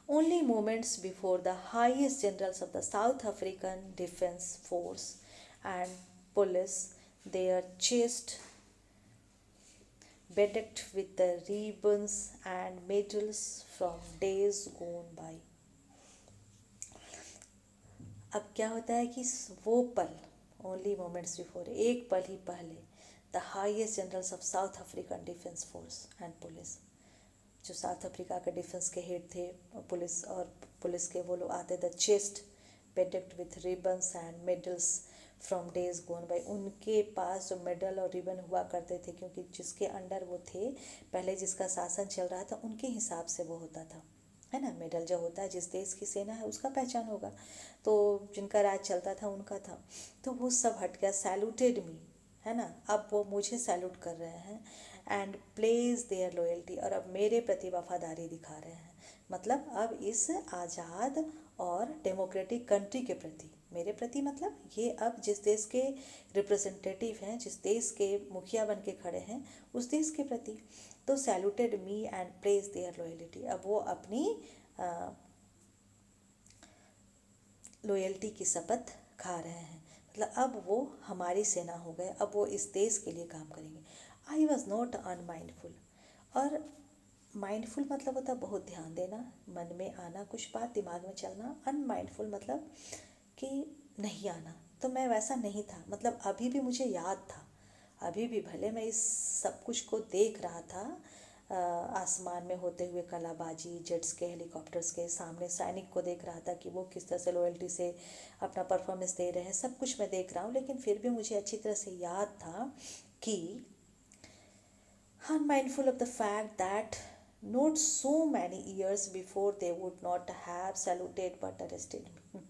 Only moments before the highest generals of the South African Defence Force and police, their chest bedecked with the ribbons and medals from days gone by. अब क्या होता है कि वो पल, ओनली मोमेंट्स बिफोर, एक पल ही पहले, the highest generals of South African defence force and police, जो साउथ अफ्रीका के डिफेंस के हेड थे, पुलिस और पुलिस के वो लोग आते, the chest bedecked with ribbons and medals from days gone by, उनके पास जो मेडल और रिबन हुआ करते थे, क्योंकि जिसके अंडर वो थे, पहले जिसका शासन चल रहा था, उनके हिसाब से वो होता था, है ना। मेडल जो होता है, जिस देश की सेना है उसका पहचान होगा, तो जिनका राज चलता था उनका था। तो वो सब हट गया, सैल्यूटेड मी, है ना, अब वो मुझे सैल्यूट कर रहे हैं, एंड प्लेज देयर लॉयल्टी, और अब मेरे प्रति वफादारी दिखा रहे हैं, मतलब अब इस आज़ाद और डेमोक्रेटिक कंट्री के प्रति, मेरे प्रति मतलब ये अब जिस देश के रिप्रेजेंटेटिव हैं, जिस देश के मुखिया बन के खड़े हैं, उस देश के प्रति। तो saluted me and praise their loyalty, अब वो अपनी लॉयल्टी की शपथ खा रहे हैं, मतलब अब वो हमारी सेना हो गए, अब वो इस देश के लिए काम करेंगे। आई वॉज नॉट अनमाइंडफुल, और माइंडफुल मतलब होता है बहुत ध्यान देना, मन में आना कुछ बात, दिमाग में चलना। अनमाइंडफुल मतलब कि नहीं आना, तो मैं वैसा नहीं था, मतलब अभी भी मुझे याद था, अभी भी भले मैं इस सब कुछ को देख रहा था, आसमान में होते हुए कलाबाजी, जेट्स के, हेलीकॉप्टर्स के, सामने सैनिक को देख रहा था कि वो किस तरह से लॉयल्टी से अपना परफॉर्मेंस दे रहे हैं, सब कुछ मैं देख रहा हूँ, लेकिन फिर भी मुझे अच्छी तरह से याद था कि unmindful of the fact that not so many years before they would not have saluted but arrested me.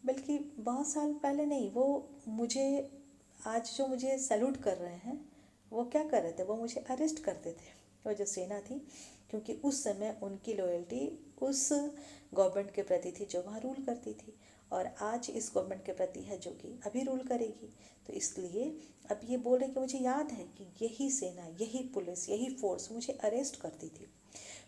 बल्कि बहुत साल पहले नहीं, वो मुझे आज जो मुझे सैल्यूट कर रहे हैं, वो क्या कर रहे थे, वो मुझे अरेस्ट करते थे, वो जो सेना थी, क्योंकि उस समय उनकी लॉयल्टी उस गवर्नमेंट के प्रति थी जो वहाँ रूल करती थी, और आज इस गवर्नमेंट के प्रति है जो कि अभी रूल करेगी। तो इसलिए अब ये बोल रहे कि मुझे याद है कि यही सेना, यही पुलिस, यही फोर्स मुझे अरेस्ट करती थी।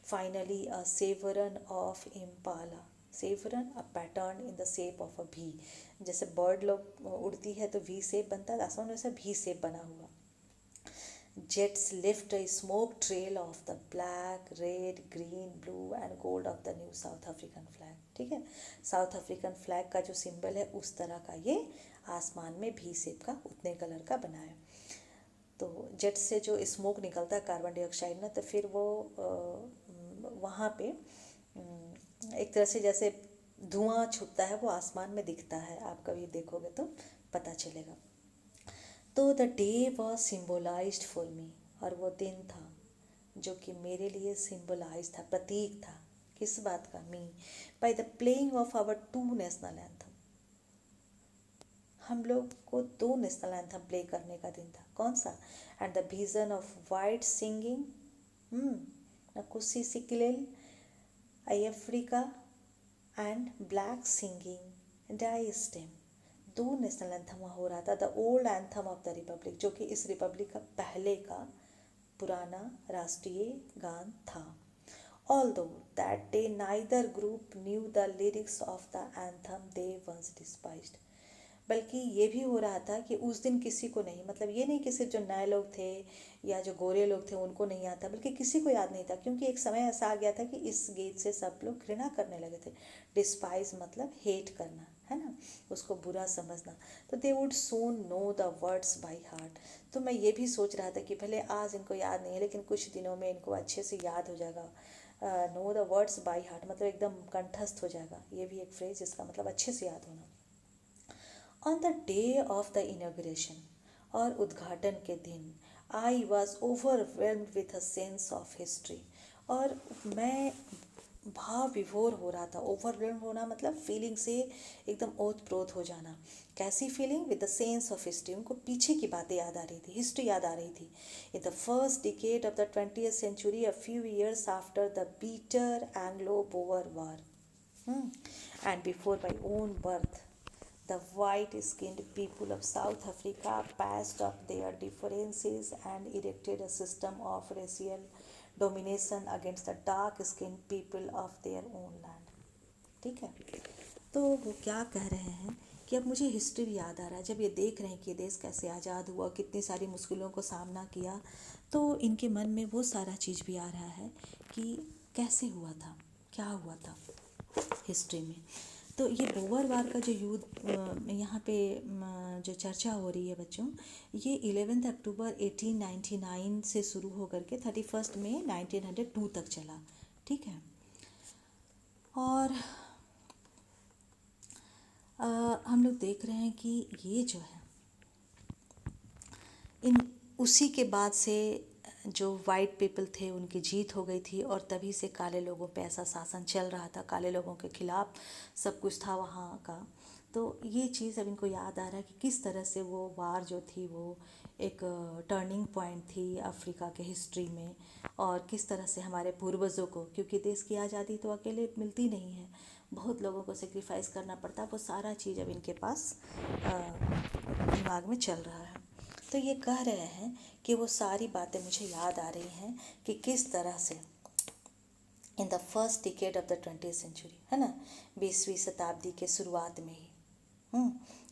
Finally a chevron of impala, chevron a pattern in the shape of a V, जैसे बर्ड लोग उड़ती है तो वी शेप बनता है, आसमान वैसे भी शेप बना हुआ। Jets left a smoke trail of the black, red, green, blue and gold of the new South African flag, ठीक है। साउथ अफ्रीकन फ्लैग का जो सिंबल है उस तरह का ये आसमान में भी शेप का, उतने कलर का बना है। तो जेट से जो स्मोक निकलता है कार्बन डाइऑक्साइड ना, तो फिर वो वहाँ पे एक तरह से जैसे धुआं छूटता है, वो आसमान में दिखता है, आप कभी देखोगे तो पता चलेगा। तो the day was symbolised for me, और वो दिन था जो कि मेरे लिए सिम्बोलाइज था, प्रतीक था, किस बात का, me, by the playing of our two national anthem, हम लोग को दो नेशनल एंथम प्ले करने का दिन था। कौन सा? And the vision of white singing Nkosi Sikelel' Africa and black singing Die Stem. दो नेशनल एंथम वहाँ हो रहा था। The old anthem of the republic, जो कि इस रिपब्लिक का पहले का पुराना राष्ट्रीय गान था। Although that day neither group knew the lyrics of the anthem they once despised, बल्कि ये भी हो रहा था कि उस दिन किसी को नहीं, मतलब ये नहीं कि सिर्फ जो नए लोग थे या जो गोरे लोग थे उनको नहीं आता, बल्कि किसी को याद नहीं था, क्योंकि एक समय ऐसा आ गया था कि इस गीत से सब लोग घृणा करने लगे थे। डिस्पाइज मतलब हेट करना, है ना, उसको बुरा समझना। तो they would soon know the words by heart. तो मैं ये भी सोच रहा था कि भले आज इनको याद नहीं है, लेकिन कुछ दिनों में इनको अच्छे से याद हो जाएगा। Know the words by heart मतलब एकदम कंठस्थ हो जाएगा। ये भी एक फ्रेज जिसका मतलब अच्छे से याद होना। On the day of the inauguration, और उद्घाटन के दिन, I was overwhelmed with a sense of history, और मैं भाव विभोर हो रहा था। ओवरवेल्म होना मतलब फीलिंग से एकदम ओत प्रोत हो जाना। कैसी feeling? With the sense of history, उनको पीछे की बातें याद आ रही थी, हिस्ट्री याद आ रही थी। In the first decade of the 20th century, a few years after the bitter Anglo Boer war and before my own birth, the white-skinned people of South Africa patched up their differences and erected a system of racial domination against the dark-skinned people of their own land. ठीक है, तो वो क्या कह रहे हैं कि अब मुझे हिस्ट्री भी याद आ रहा है। जब ये देख रहे हैं कि ये देश कैसे आज़ाद हुआ, कितनी सारी मुश्किलों को सामना किया, तो इनके मन में वो सारा चीज़ भी आ रहा है कि कैसे हुआ था, क्या हुआ था हिस्ट्री में। तो ये बोअर वार का जो युद्ध यहाँ पे जो चर्चा हो रही है बच्चों, ये 11 अक्टूबर 1899 से शुरू होकर के 31 मई 1902 तक चला। ठीक है, और हम लोग देख रहे हैं कि ये जो है इन उसी के बाद से जो वाइट पीपल थे उनकी जीत हो गई थी, और तभी से काले लोगों पे ऐसा शासन चल रहा था, काले लोगों के खिलाफ सब कुछ था वहाँ का। तो ये चीज़ अब इनको याद आ रहा है कि किस तरह से वो वार जो थी वो एक टर्निंग पॉइंट थी अफ्रीका के हिस्ट्री में, और किस तरह से हमारे पूर्वजों को, क्योंकि देश की आज़ादी तो अकेले मिलती नहीं है, बहुत लोगों को सेक्रीफाइस करना पड़ता, वो सारा चीज़ अब इनके पास दिमाग में चल रहा है। तो ये कह रहे हैं कि वो सारी बातें मुझे याद आ रही हैं कि किस तरह से in the first decade of the 20th century, है ना, 20वीं शताब्दी के शुरुआत में ही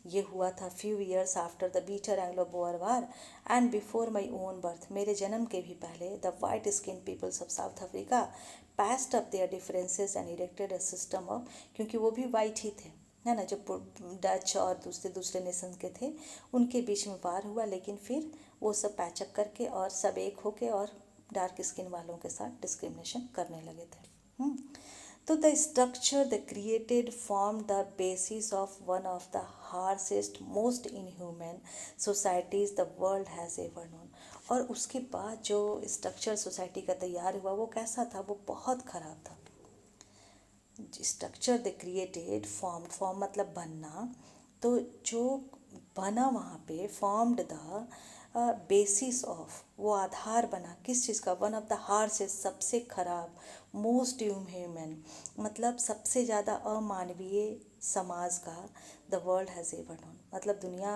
ये हुआ था। Few years after the bitter Anglo Boer war and before my own birth, मेरे जन्म के भी पहले, the white skin peoples of South Africa passed up their differences and erected a system of, क्योंकि वो भी वाइट ही थे, है ना, जो डच और दूसरे दूसरे नेशन के थे, उनके बीच में वार हुआ, लेकिन फिर वो सब पैचअप करके और सब एक होके और डार्क स्किन वालों के साथ डिस्क्रिमिनेशन करने लगे थे। तो the structure the created form the basis of one of the harshest most inhuman societies the world has ever known. और उसके बाद जो स्ट्रक्चर सोसाइटी का तैयार हुआ वो कैसा था? वो बहुत ख़राब था। स्ट्रक्चर द क्रिएटेड फॉर्म मतलब बनना, तो जो बना वहाँ पे फॉर्म्ड द बेसिस ऑफ, वो आधार बना किस चीज़ का? वन ऑफ द हार्शेस्ट, सबसे खराब, मोस्ट इनह्यूमन मतलब सबसे ज़्यादा अमानवीय समाज का, the world has ever known मतलब दुनिया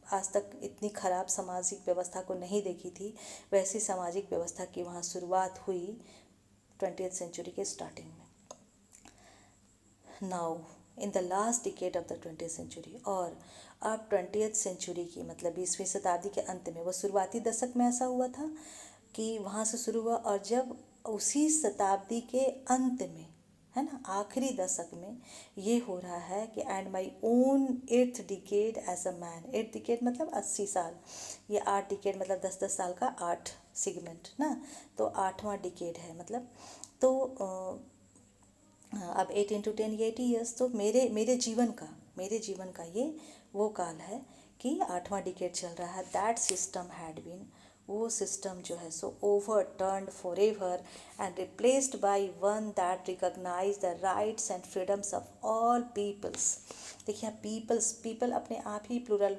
आज तक इतनी खराब सामाजिक व्यवस्था को नहीं देखी थी, वैसी सामाजिक व्यवस्था की वहाँ शुरुआत हुई 20th सेंचुरी के स्टार्टिंग में। Now in the last decade of the 20th century, और अब 20th सेंचुरी की मतलब 20वीं शताब्दी के अंत में, वो शुरुआती दशक में ऐसा हुआ था कि वहाँ से शुरू हुआ, और जब उसी शताब्दी के अंत में, है ना, आखिरी दशक में ये हो रहा है कि and my own 8th decade as a man, 8th decade मतलब 80 साल, ये 8 डिकेड मतलब 10-10 साल का 8 सेगमेंट ना, तो 8वां डिकेड है मतलब, तो अब 8 × 10 ये 80 ईयर्स, तो मेरे जीवन का ये वो काल है कि 8वां डिकेड चल रहा है। दैट सिस्टम हैड बीन वो सिस्टम जो है so overturned forever and replaced by one that recognise the rights and freedoms of all peoples. देखिए पीपल्स, पीपल अपने आप ही प्लूरल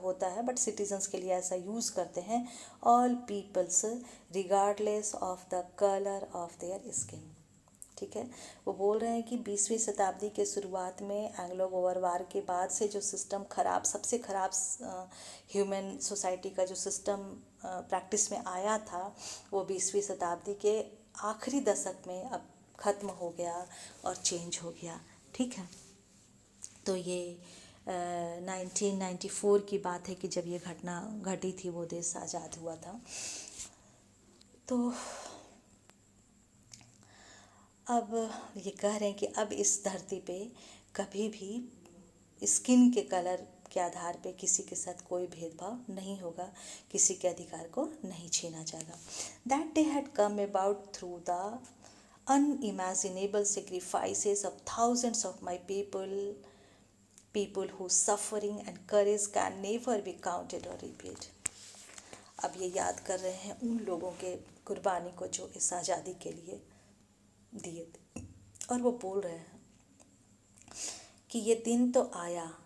होता है, बट सिटीजन्स के लिए ऐसा यूज़ करते हैं, all peoples regardless of the colour of their skin. ठीक है, वो बोल रहे हैं कि 20वीं शताब्दी के शुरुआत में एंग्लो बोअर वार के बाद से जो सिस्टम खराब, सबसे खराब ह्यूमन सोसाइटी का जो सिस्टम प्रैक्टिस में आया था, वो 20वीं शताब्दी के आखिरी दशक में अब ख़त्म हो गया और चेंज हो गया। ठीक है, तो ये 1994 की बात है कि जब ये घटना घटी थी, वो देश आज़ाद हुआ था। तो अब ये कह रहे हैं कि अब इस धरती पे कभी भी स्किन के कलर के आधार पे किसी के साथ कोई भेदभाव नहीं होगा, किसी के अधिकार को नहीं छीना जाएगा। That day had come about through the unimaginable sacrifices of thousands of my people whose suffering and courage can never be counted or repaid। अब ये याद कर रहे हैं उन लोगों के कुर्बानी को जो इस आज़ादी के लिए दिए थे, और वो बोल रहे हैं कि ये दिन तो आया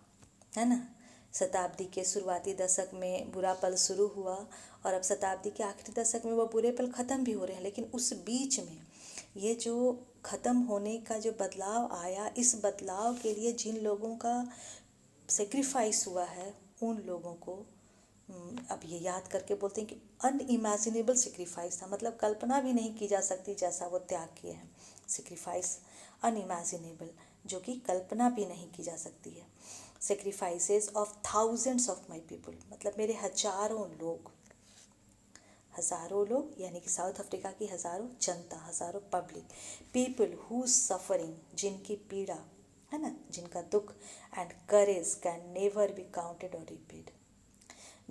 है ना, शताब्दी के शुरुआती दशक में बुरा पल शुरू हुआ और अब शताब्दी के आखिरी दशक में वो बुरे पल ख़त्म भी हो रहे हैं, लेकिन उस बीच में ये जो ख़त्म होने का जो बदलाव आया, इस बदलाव के लिए जिन लोगों का सेक्रीफाइस हुआ है, उन लोगों को अब ये याद करके बोलते हैं कि अनइमेजिनेबल सेक्रीफाइस था, मतलब कल्पना भी नहीं की जा सकती जैसा वो त्याग किए हैं। सेक्रीफाइस अनइमेजिनेबल, जो कि कल्पना भी नहीं की जा सकती है। Sacrifices of thousands of my people, मतलब मेरे हजारों लोग यानी कि साउथ अफ्रीका की हज़ारों जनता, हज़ारों पब्लिक, पीपल हु सफरिंग, जिनकी पीड़ा है ना, जिनका दुख, and courage can never be counted और रिपीड।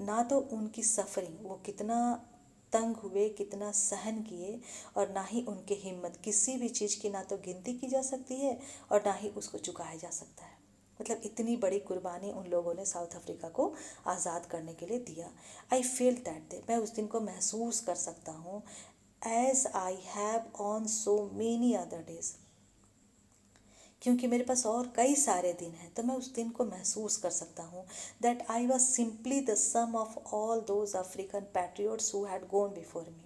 ना तो उनकी सफरिंग, वो कितना तंग हुए, कितना सहन किए, और ना ही उनकी हिम्मत, किसी भी चीज़ की ना तो गिनती की जा सकती है और ना ही उसको चुकाया जा सकता है। मतलब इतनी बड़ी कुर्बानी उन लोगों ने साउथ अफ्रीका को आज़ाद करने के लिए दिया। आई फील दैट डे, मैं उस दिन को महसूस कर सकता हूँ, as I have on so many other days, क्योंकि मेरे पास और कई सारे दिन हैं, तो मैं उस दिन को महसूस कर सकता हूँ। That I was simply the sum of all those African patriots who had gone before me.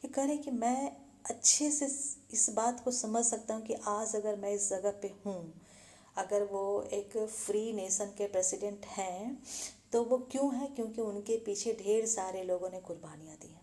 ये कह रहे कि मैं अच्छे से इस बात को समझ सकता हूँ कि आज अगर मैं इस जगह पे हूँ, अगर वो एक फ्री नेशन के प्रेसिडेंट हैं, तो वो क्यों है, क्योंकि उनके पीछे ढेर सारे लोगों ने कुर्बानियाँ दी हैं,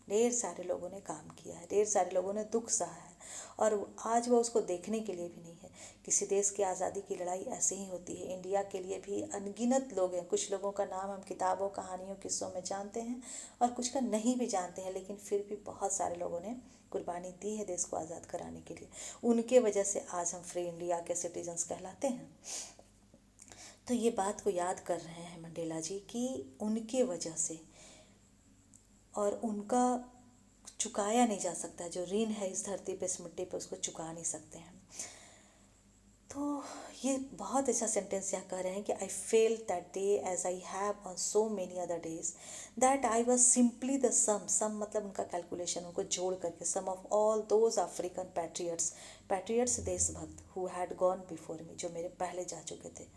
ढेर सारे लोगों ने काम किया है, ढेर सारे लोगों ने दुख सहा है, और आज वो उसको देखने के लिए भी नहीं है। किसी देश की आज़ादी की लड़ाई ऐसे ही होती है। इंडिया के लिए भी अनगिनत लोग हैं, कुछ लोगों का नाम हम किताबों, कहानियों, किस्सों में जानते हैं और कुछ का नहीं भी जानते हैं, लेकिन फिर भी बहुत सारे लोगों ने कुर्बानी दी है देश को आज़ाद कराने के लिए। उनके वजह से आज हम फ्री इंडिया के सिटीजन्स कहलाते हैं। तो ये बात को याद कर रहे हैं मंडेला जी कि उनके वजह से, और उनका चुकाया नहीं जा सकता, जो ऋण है इस धरती पे, इस मिट्टी पे, उसको चुका नहीं सकते हैं। तो ये बहुत अच्छा सेंटेंस यहाँ कह रहे हैं कि I felt that day as I have on so many other days, that I was simply the sum मतलब उनका कैलकुलेशन, उनको जोड़ करके, sum of all those African patriots देशभक्त, who had gone before me, जो मेरे पहले जा चुके थे।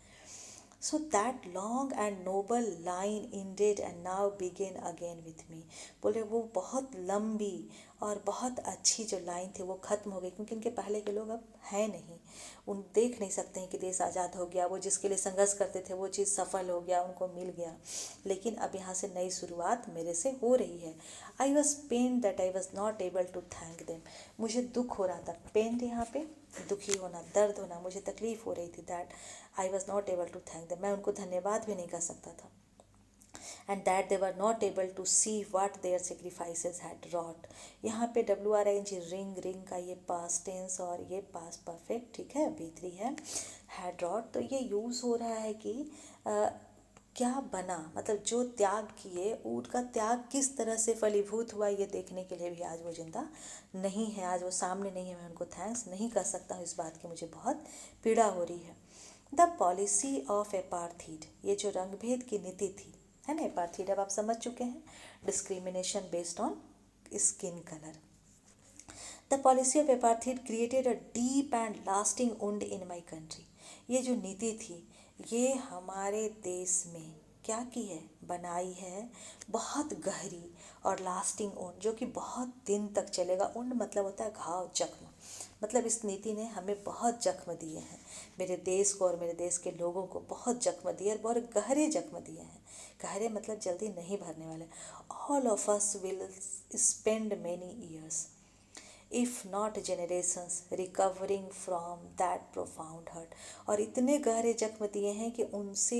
So that long and noble line ended and now begin again with me। बोले वो बहुत लंबी और बहुत अच्छी जो लाइन थी वो ख़त्म हो गई, क्योंकि उनके पहले के लोग अब हैं नहीं, उन देख नहीं सकते हैं कि देश आज़ाद हो गया, वो जिसके लिए संघर्ष करते थे वो चीज़ सफल हो गया, उनको मिल गया, लेकिन अब यहाँ से नई शुरुआत मेरे से हो रही है। I was pain that I was not able to thank them, मुझे दुख हो रहा था, पेन यहाँ पे दुखी होना, दर्द होना, मुझे तकलीफ़ हो रही थी, that I was not able to thank them, मैं उनको धन्यवाद भी नहीं कर सकता था। And that they were not able to see what their sacrifices had wrought. यहाँ पे WRING, रिंग का ये पास्ट टेंस और ये पास्ट परफेक्ट, ठीक है, B3 है, हैड रॉट, तो ये यूज़ हो रहा है कि क्या बना, मतलब जो त्याग किए उनका त्याग किस तरह से फलीभूत हुआ, ये देखने के लिए भी आज वो जिंदा नहीं है, आज वो सामने नहीं है, मैं उनको थैंक्स नहीं कर सकता हूँ, इस बात की मुझे बहुत पीड़ा हो रही है। द पॉलिसी ऑफ एपार्थीड, ये जो रंगभेद की नीति थी, है ना। एपार्थीड अब आप समझ चुके हैं, discrimination based on skin colour. The policy of apartheid created a deep and lasting wound in my country. ये जो नीति थी ये हमारे देश में क्या की है, बनाई है बहुत गहरी और लास्टिंग वुंड, जो कि बहुत दिन तक चलेगा। वुंड मतलब होता है घाव, जख्म। मतलब इस नीति ने हमें बहुत जख्म दिए हैं, मेरे देश को और मेरे देश के लोगों को बहुत जख्म दिए और बहुत गहरे जख्म दिए हैं। गहरे मतलब जल्दी नहीं भरने वाले। All of us will spend many years if not generations recovering from that profound hurt. और इतने गहरे जख्म दिए हैं कि उनसे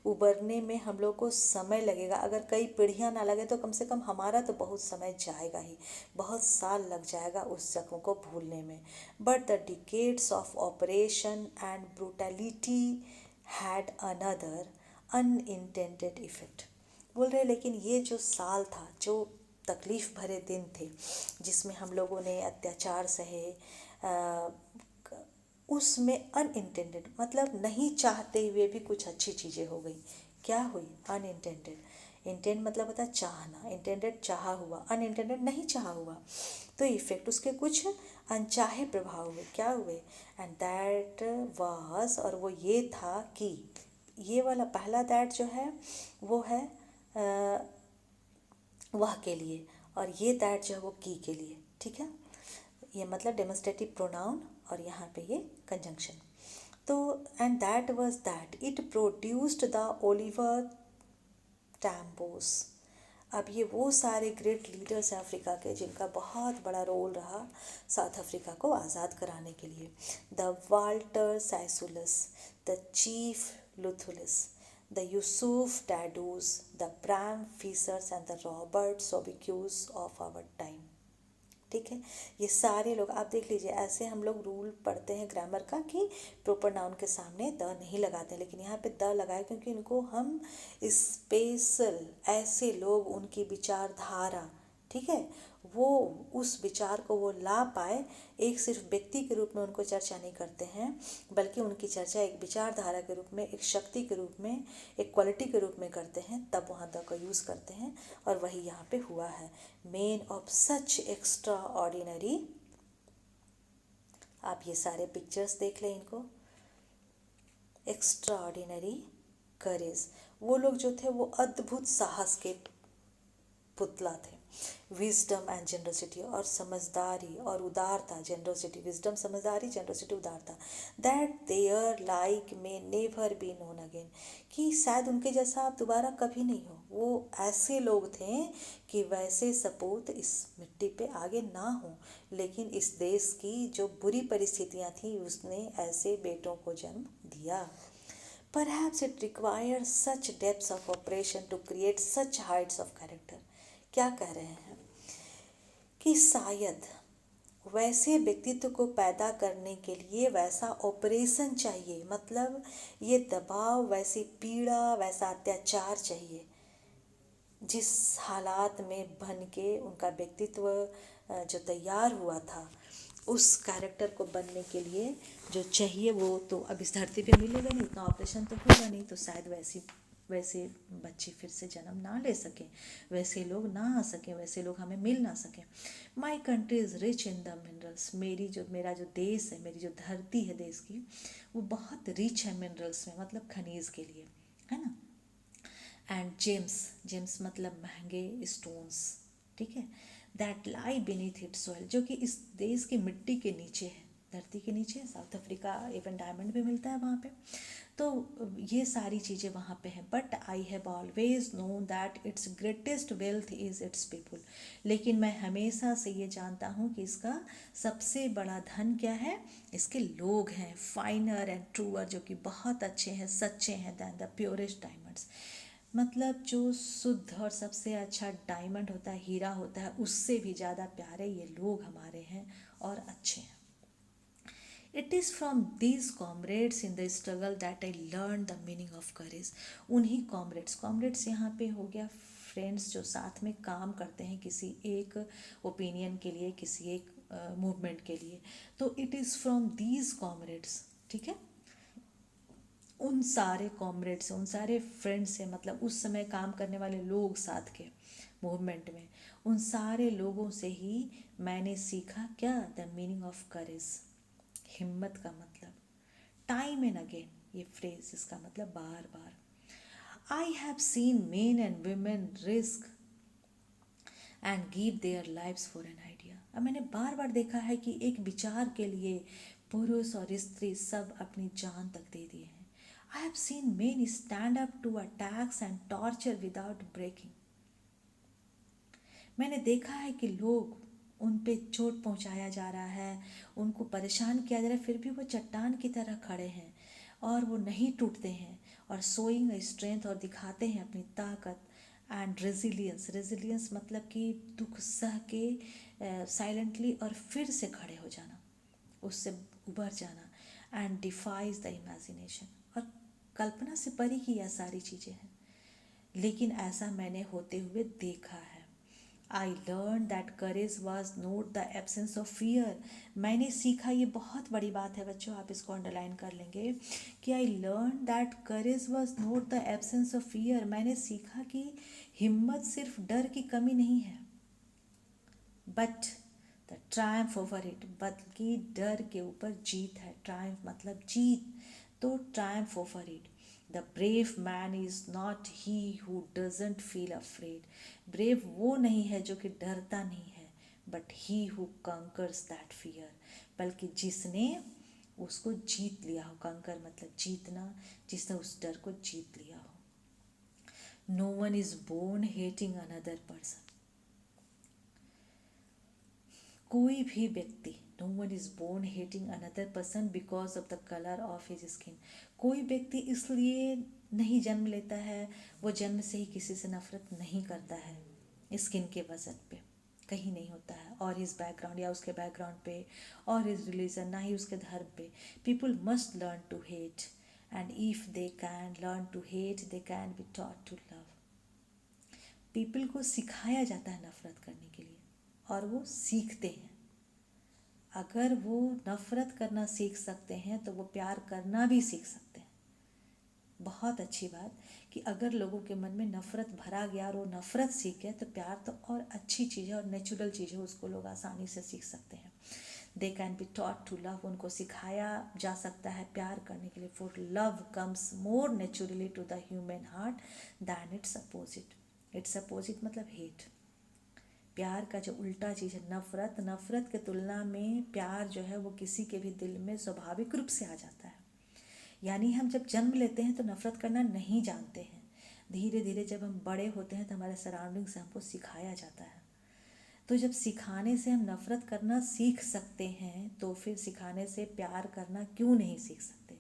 उबरने में हम लोग को समय लगेगा। अगर कई पीढ़ियां ना लगे तो कम से कम हमारा तो बहुत समय जाएगा ही, बहुत साल लग जाएगा उस जख्म को भूलने में। But the decades of operation and brutality had another unintended effect. बोल रहे लेकिन ये जो साल था, जो तकलीफ़ भरे दिन थे जिसमें हम लोगों ने अत्याचार सहे, उसमें अनइंटेंडेड मतलब नहीं चाहते हुए भी कुछ अच्छी चीज़ें हो गई। क्या हुई? अनइंटेंडेड। इंटेंड मतलब होता है चाहना, इंटेंडेड चाहा हुआ, अनइंटेंडेड नहीं चाहा हुआ। तो इफेक्ट उसके कुछ अनचाहे प्रभाव हुए। क्या हुए? एंड दैट वाज, और वो ये था कि, ये वाला पहला दैट जो है वो है वह के लिए, और ये दैट जो है वो की के लिए। ठीक है, ये मतलब डेमोस्ट्रेटिव प्रोनाउन और यहाँ पे ये कंजंक्शन। तो and that was that it produced the Oliver Tambos. अब ये वो सारे ग्रेट लीडर्स हैं अफ्रीका के जिनका बहुत बड़ा रोल रहा साउथ अफ्रीका को आज़ाद कराने के लिए। The Walter Sisulus, the Chief Luthulis, the Yusuf Dadoos, the Bram Fischers and the Robert Sobukwes of our time. ठीक है, ये सारे लोग आप देख लीजिए। ऐसे हम लोग रूल पढ़ते हैं ग्रामर का कि प्रॉपर नाउन के सामने द नहीं लगाते, लेकिन यहाँ पे द लगाए क्योंकि इनको हम स्पेशल ऐसे लोग, उनकी विचारधारा, ठीक है, वो उस विचार को वो ला पाए। एक सिर्फ व्यक्ति के रूप में उनको चर्चा नहीं करते हैं, बल्कि उनकी चर्चा एक विचारधारा के रूप में, एक शक्ति के रूप में, एक क्वालिटी के रूप में करते हैं, तब वहाँ द का यूज़ करते हैं। और वही यहाँ पे हुआ है। Main of such extra ordinary, आप ये सारे पिक्चर्स देख लें इनको, एक्स्ट्रा ऑर्डिनरी करेज। वो लोग जो थे वो अद्भुत साहस के पुतला थे। विजडम एंड जनरसिटी, और समझदारी और उदारता, जनरसिटी, विजडम समझदारी, जनरसिटी उदारता। दैट देयर लाइक में नेवर बी नोन अगेन, कि शायद उनके जैसा आप दोबारा कभी नहीं हो। वो ऐसे लोग थे कि वैसे सपूत इस मिट्टी पे आगे ना हो, लेकिन इस देश की जो बुरी परिस्थितियाँ थी उसने ऐसे बेटों को जन्म दिया। Perhaps it requires such depths of operation to create such heights of character। क्या कह रहे हैं कि शायद वैसे व्यक्तित्व को पैदा करने के लिए वैसा ऑपरेशन चाहिए, मतलब ये दबाव, वैसी पीड़ा, वैसा अत्याचार चाहिए जिस हालात में बन के उनका व्यक्तित्व जो तैयार हुआ था, उस कैरेक्टर को बनने के लिए जो चाहिए वो तो अब इस धरती पे मिलेगा नहीं, इतना ऑपरेशन तो होगा नहीं। तो शायद वैसे बच्चे फिर से जन्म ना ले सकें, वैसे लोग ना आ सकें, वैसे लोग हमें मिल ना सकें। My country is rich in the minerals. मेरा जो देश है, मेरी जो धरती है देश की, वो बहुत रिच है मिनरल्स में, मतलब खनिज के लिए, है ना। एंड जेम्स मतलब महंगे स्टोन्स, ठीक है, that lie beneath it soil, जो कि इस देश की मिट्टी के नीचे है, धरती के नीचे। साउथ अफ्रीका इवन डायमंड भी मिलता है वहाँ पे। तो ये सारी चीज़ें वहाँ पे हैं। But I have always known that it's greatest wealth is it's people. लेकिन मैं हमेशा से ये जानता हूँ कि इसका सबसे बड़ा धन क्या है, इसके लोग हैं। फाइनर एंड ट्रूअर, जो कि बहुत अच्छे हैं, सच्चे हैं, दैन द प्योरेस्ट डायमंड्स। मतलब जो शुद्ध और सबसे अच्छा डायमंड होता है, हीरा होता है, उससे भी ज़्यादा प्यारे ये लोग हमारे हैं और अच्छे हैं। It is from these comrades in the struggle that I learn the meaning of courage. उन्हीं कॉमरेड्स यहाँ पे हो गया फ्रेंड्स, जो साथ में काम करते हैं किसी एक ओपिनियन के लिए, किसी एक मूवमेंट के लिए। तो it is from these comrades, ठीक है, उन सारे कॉमरेड से, उन सारे फ्रेंड से, मतलब उस समय काम करने वाले लोग साथ के मूवमेंट में, उन सारे लोगों से ही मैंने सीखा क्या, द मीनिंग ऑफ करेज, हिम्मत का मतलब। टाइम एंड अगेन ये फ्रेज, इसका मतलब बार बार। I have seen men and women risk and give their lives for an idea. अब मैंने बार बार देखा है कि एक विचार के लिए पुरुष और स्त्री सब अपनी जान तक दे दिए हैं। I have seen men stand up to attacks and torture without breaking. मैंने देखा है कि लोग, उन पे चोट पहुंचाया जा रहा है, उनको परेशान किया जा रहा है, फिर भी वो चट्टान की तरह खड़े हैं और वो नहीं टूटते हैं, और सोइंग स्ट्रेंथ, और दिखाते हैं अपनी ताकत। एंड रेजिलियंस, रेजिलियंस मतलब कि दुख सह के साइलेंटली और फिर से खड़े हो जाना, उससे उबर जाना। एंड डिफाइज द इमेजिनेशन, और कल्पना से परे की यह सारी चीज़ें हैं, लेकिन ऐसा मैंने होते हुए देखा है। I learn that courage was not the absence of fear. मैंने सीखा, ये बहुत बड़ी बात है बच्चों, आप इसको अंडरलाइन कर लेंगे, कि I learn that courage was not the absence of fear. मैंने सीखा कि हिम्मत सिर्फ डर की कमी नहीं है, but the Triumph over it, बल्कि डर के ऊपर जीत है। ट्रायम्फ मतलब जीत, तो triumph over it. The brave man is not he who doesn't feel afraid. Brave वो नहीं है जो कि डरता नहीं है, but he who conquers that fear, बल्कि जिसने उसको जीत लिया हो। कंकर मतलब जीतना, जिसने उस डर को जीत लिया हो। No one is born hating another person. कोई भी व्यक्ति, no one is born hating another person because of the colour of his skin. कोई व्यक्ति इसलिए नहीं जन्म लेता है, वो जन्म से ही किसी से नफरत नहीं करता है स्किन के वजह पे, कहीं नहीं होता है, और हिज बैकग्राउंड या उसके बैकग्राउंड पे, और हिज रिलीजन, ना ही उसके धर्म पे। People must learn to hate, and if they can learn to hate, they can be taught to love. People को सिखाया जाता है नफरत करने के लिए, और वो सीखते हैं। अगर वो नफ़रत करना सीख सकते हैं तो वो प्यार करना भी सीख सकते हैं। बहुत अच्छी बात कि अगर लोगों के मन में नफ़रत भरा गया और वो नफ़रत सीख गए, तो प्यार तो और अच्छी चीज़ है और नेचुरल चीज़ है, उसको लोग आसानी से सीख सकते हैं। They can be taught to love, उनको सिखाया जा सकता है प्यार करने के लिए। For love comes more naturally to the human heart than its opposite. Its opposite मतलब हेट। प्यार का जो उल्टा चीज़ है नफ़रत, नफ़रत के तुलना में प्यार जो है वो किसी के भी दिल में स्वाभाविक रूप से आ जाता है। यानी हम जब जन्म लेते हैं तो नफ़रत करना नहीं जानते हैं, धीरे धीरे जब हम बड़े होते हैं तो हमारे सराउंडिंग से हमको सिखाया जाता है। तो जब सिखाने से हम नफ़रत करना सीख सकते हैं, तो फिर सिखाने से प्यार करना क्यों नहीं सीख सकते।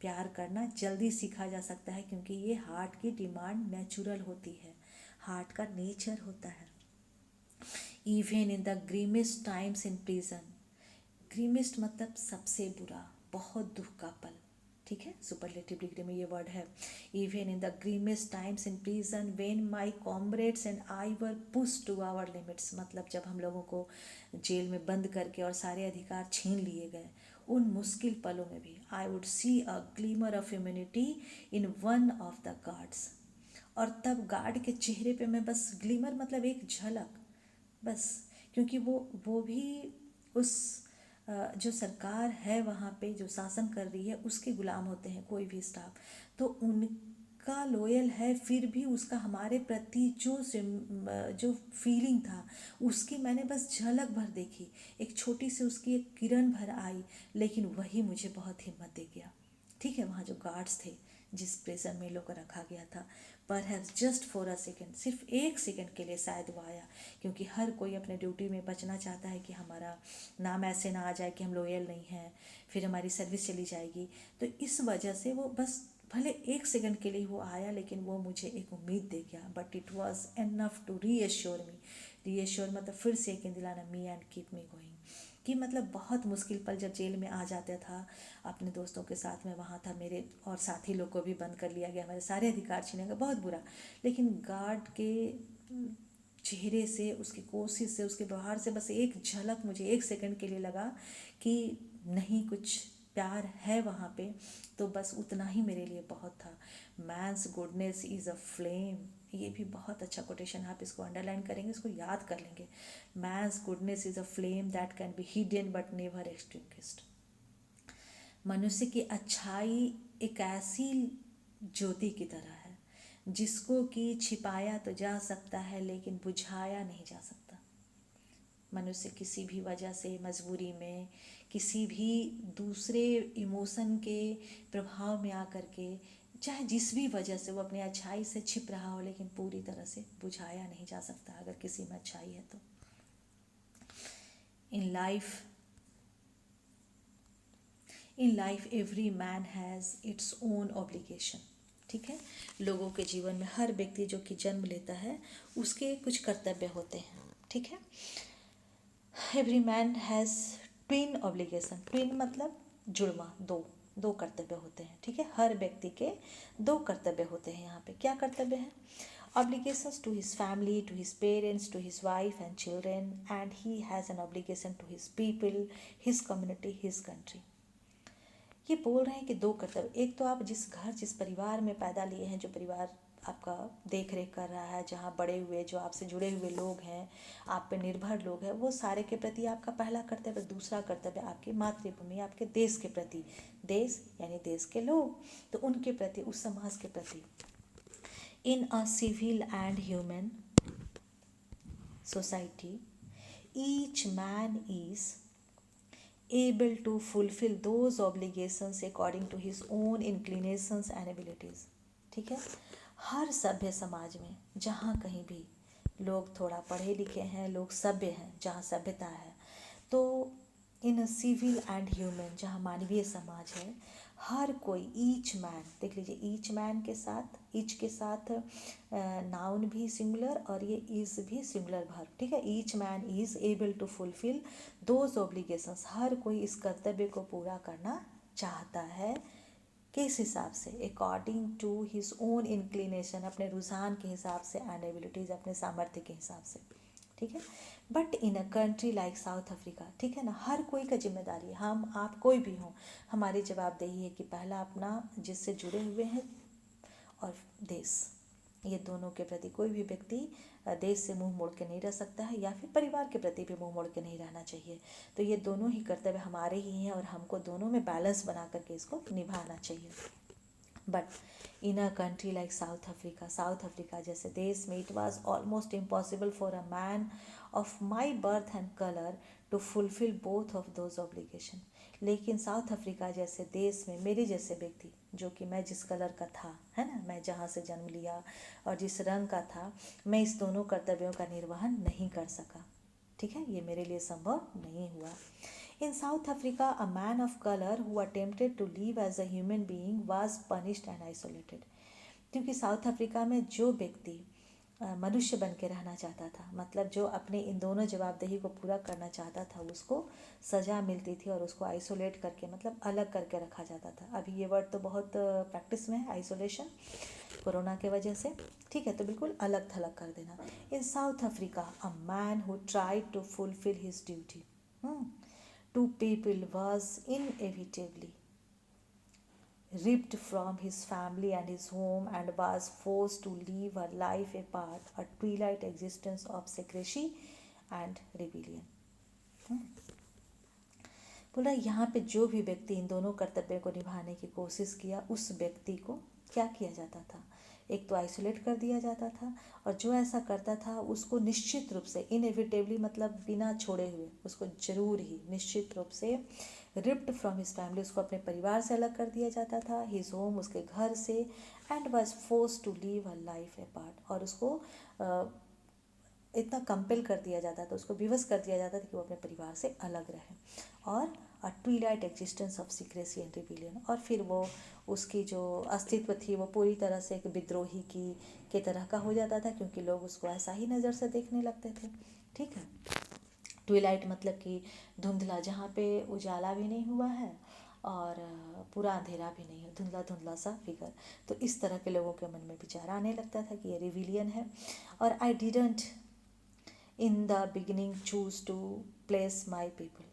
प्यार करना जल्दी सीखा जा सकता है, क्योंकि ये हार्ट की डिमांड नेचुरल होती है, हार्ट का नेचर होता है। Even in the grimmest times in prison, grimmest मतलब सबसे बुरा, बहुत दुख का पल, ठीक है, सुपरलेटिव डिग्री में ये वर्ड है। Even in the grimmest times in prison when my comrades and I were pushed to our limits, मतलब जब हम लोगों को जेल में बंद करके और सारे अधिकार छीन लिए गए, उन मुश्किल पलों में भी I would see a glimmer of humanity in one of the guards. और तब गार्ड के चेहरे पे मैं बस, ग्लीमर मतलब एक झलक बस, क्योंकि वो भी उस जो सरकार है वहाँ पे जो शासन कर रही है उसके गुलाम होते हैं कोई भी स्टाफ, तो उनका लॉयल है, फिर भी उसका हमारे प्रति जो फीलिंग था उसकी मैंने बस झलक भर देखी, एक छोटी सी उसकी एक किरण भर आई, लेकिन वही मुझे बहुत हिम्मत दे गया। ठीक है, वहाँ जो गार्ड्स थे जिस प्रेशर में लोग रखा गया था, पर has just for a second, सिर्फ एक सेकेंड के लिए शायद वो आया, क्योंकि हर कोई अपने ड्यूटी में बचना चाहता है कि हमारा नाम ऐसे ना आ जाए कि हम लॉयल नहीं हैं, फिर हमारी सर्विस चली जाएगी। तो इस वजह से वो बस भले एक सेकंड के लिए वो आया, लेकिन वो मुझे एक उम्मीद दे गया, but it was enough to reassure me. Reassure मतलब फिर से यकीन दिलाना, me and keep me going, कि मतलब बहुत मुश्किल पल जब जेल में आ जाता था, अपने दोस्तों के साथ में वहाँ था, मेरे और साथी लोग को भी बंद कर लिया गया, हमारे सारे अधिकार छीने गए, बहुत बुरा। लेकिन गार्ड के चेहरे से, उसकी कोशिश से, उसके व्यवहार से बस एक झलक मुझे एक सेकंड के लिए लगा कि नहीं, कुछ प्यार है वहाँ पे, तो बस उतना ही मेरे लिए बहुत था। Man's goodness is a flame, ये भी बहुत अच्छा कोटेशन, आप इसको अंडरलाइन करेंगे, इसको याद कर लेंगे। Man's goodness is a flame that can be hidden but never extinguished. मनुष्य की अच्छाई एक ऐसी ज्योति की तरह है जिसको कि छिपाया तो जा सकता है लेकिन बुझाया नहीं जा सकता। मनुष्य किसी भी वजह से, मजबूरी में, किसी भी दूसरे इमोशन के प्रभाव में आकर के, चाहे जिस भी वजह से वो अपनी अच्छाई से छिप रहा हो, लेकिन पूरी तरह से बुझाया नहीं जा सकता अगर किसी में अच्छाई है तो। In life every man has its own obligation. ठीक है, लोगों के जीवन में हर व्यक्ति जो कि जन्म लेता है उसके कुछ कर्तव्य होते हैं। ठीक है, every man has twin obligation. Twin मतलब जुड़वा, दो दो कर्तव्य होते हैं। ठीक है, हर व्यक्ति के दो कर्तव्य होते हैं। यहाँ पे क्या कर्तव्य है? Obligations to his family, to his parents, to his wife and children, and he has an obligation to his people, his community, his country. ये बोल रहे हैं कि दो कर्तव्य, एक तो आप जिस घर, जिस परिवार में पैदा लिए हैं, जो परिवार आपका देख रेख कर रहा है, जहाँ बड़े हुए, जो आपसे जुड़े हुए लोग हैं, आप पे निर्भर लोग हैं, वो सारे के प्रति आपका पहला कर्तव्य। दूसरा कर्तव्य आपकी मातृभूमि, आपके देश के प्रति, देश यानी देश के लोग, तो उनके प्रति, उस समाज के प्रति। In a civil and human society, each man is able to fulfill those obligations according to his own inclinations and abilities. ठीक है, हर सभ्य समाज में, जहाँ कहीं भी लोग थोड़ा पढ़े लिखे हैं, लोग सभ्य हैं, जहाँ सभ्यता है, तो इन सिविल एंड ह्यूमन, जहाँ मानवीय समाज है, हर कोई, ईच मैन, देख लीजिए, ईच मैन के साथ, ईच के साथ नाउन भी सिंगुलर और ये इज़ भी सिंगुलर वर्ब। ठीक है, each man is able to fulfil those obligations, हर कोई इस कर्तव्य को पूरा करना चाहता है। किस हिसाब से? According to his own inclination, अपने रुझान के हिसाब से, एंड एबिलिटीज़, अपने सामर्थ्य के हिसाब से। ठीक है, but in a country like South Africa, ठीक है ना, हर कोई का जिम्मेदारी है, हम आप कोई भी हों, हमारी जवाबदेही है कि पहला अपना जिससे जुड़े हुए हैं और देश, ये दोनों के प्रति कोई भी व्यक्ति देश से मुंह मोड़ के नहीं रह सकता है, या फिर परिवार के प्रति भी मुंह मोड़ के नहीं रहना चाहिए। तो ये दोनों ही कर्तव्य हमारे ही हैं और हमको दोनों में बैलेंस बना करके इसको निभाना चाहिए। But in a country like South Africa, South Africa जैसे देश में, it was almost impossible for a man of my birth and colour to fulfil both of those obligation. लेकिन साउथ अफ्रीका जैसे देश में मेरे जैसे व्यक्ति, जो कि मैं जिस कलर का था, है ना, मैं जहाँ से जन्म लिया और जिस रंग का था, मैं इस दोनों कर्तव्यों का निर्वहन नहीं कर सका। ठीक है, ये मेरे लिए संभव नहीं हुआ। In South Africa, a man of color who attempted to live as a human being was punished and isolated. क्योंकि साउथ अफ्रीका में जो व्यक्ति मनुष्य बन के रहना चाहता था, मतलब जो अपने इन दोनों जवाबदेही को पूरा करना चाहता था, उसको सज़ा मिलती थी और उसको आइसोलेट करके, मतलब अलग करके रखा जाता था। अभी ये वर्ड तो बहुत प्रैक्टिस में है, आइसोलेशन, कोरोना के वजह से। ठीक है, तो बिल्कुल अलग थलग कर देना। In South Africa, a man who tried to fulfil his duty to people was inevitably ripped from his family and his home and was forced to live a life apart, a twilight existence of secrecy and rebellion. बोला यहाँ पे जो भी व्यक्ति इन दोनों कर्तव्य को निभाने की कोशिश किया, उस व्यक्ति को क्या किया जाता था? एक तो आइसोलेट कर दिया जाता था, और जो ऐसा करता था उसको निश्चित रूप से, इनएविटेबली मतलब बिना छोड़े हुए, उसको जरूर ही निश्चित रूप से रिप्ड फ्रॉम हिज फैमिली, उसको अपने परिवार से अलग कर दिया जाता था, हिज होम, उसके घर से, and was force to live a life apart, और उसको इतना कंपेल कर दिया जाता था, उसको विवश कर दिया जाता था कि वो अपने परिवार से अलग रहे, और a twilight existence of secrecy and rebellion, और फिर वो उसकी जो अस्तित्व थी वो पूरी तरह से एक विद्रोही के तरह का हो जाता था, क्योंकि लोग उसको ऐसा ही नज़र से देखने लगते थे। ठीक है, ट्विलाइट मतलब कि धुंधला, जहाँ पे उजाला भी नहीं हुआ है और पूरा अंधेरा भी नहीं है, धुंधला धुंधला सा फिगर। तो इस तरह के लोगों के मन में विचार आने लगता था कि ये रिविलियन है। और I didn't in the beginning choose to place my people,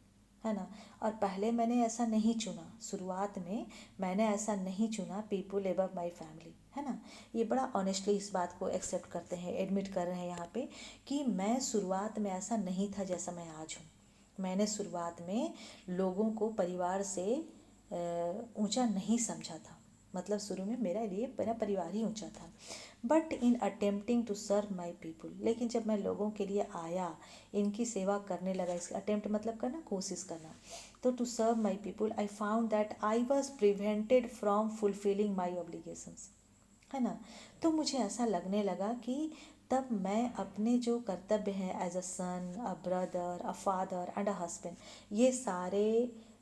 है ना। और पहले मैंने ऐसा नहीं चुना, शुरुआत में मैंने ऐसा नहीं चुना पीपल एबव माई फैमिली, है ना। ये बड़ा ऑनेस्टली इस बात को एक्सेप्ट करते हैं, एडमिट कर रहे हैं यहाँ पे कि मैं शुरुआत में ऐसा नहीं था जैसा मैं आज हूँ। मैंने शुरुआत में लोगों को परिवार से ऊंचा नहीं समझा था, मतलब शुरू में मेरा लिए मेरा परिवार ही ऊंचा था। But in attempting to serve my people, लेकिन जब मैं लोगों के लिए आया, इनकी सेवा करने लगा, इसका अटेम्प्ट मतलब करना, कोशिश करना, तो to serve my people I found that I was prevented from fulfilling my obligations, है ना। तो मुझे ऐसा लगने लगा कि तब मैं अपने जो कर्तव्य हैं as a son, a brother, a father and a husband, ये सारे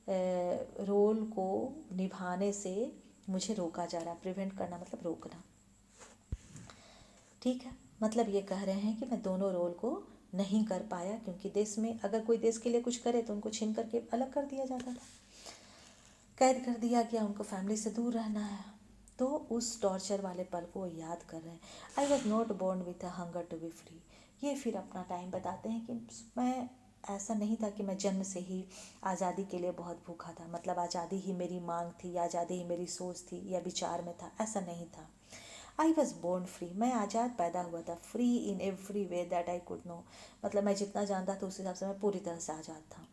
रोल को निभाने से मुझे रोका जा रहा। प्रिवेंट करना मतलब रोकना, ठीक है। मतलब ये कह रहे हैं कि मैं दोनों रोल को नहीं कर पाया, क्योंकि देश में अगर कोई देश के लिए कुछ करे तो उनको छीन करके अलग कर दिया जाता था, कैद कर दिया गया, उनको फैमिली से दूर रहना है। तो उस टॉर्चर वाले पल को याद कर रहे हैं। I was not born with a hunger to be free. ये फिर अपना टाइम बताते हैं कि मैं ऐसा नहीं था कि मैं जन्म से ही आज़ादी के लिए बहुत भूखा था, मतलब आज़ादी ही मेरी मांग थी या आज़ादी ही मेरी सोच थी या विचार में था, ऐसा नहीं था। आई वॉज बोर्न फ्री, मैं आज़ाद पैदा हुआ था, free in every way that I could know, मतलब मैं जितना जानता था उस हिसाब से मैं पूरी तरह से आज़ाद था।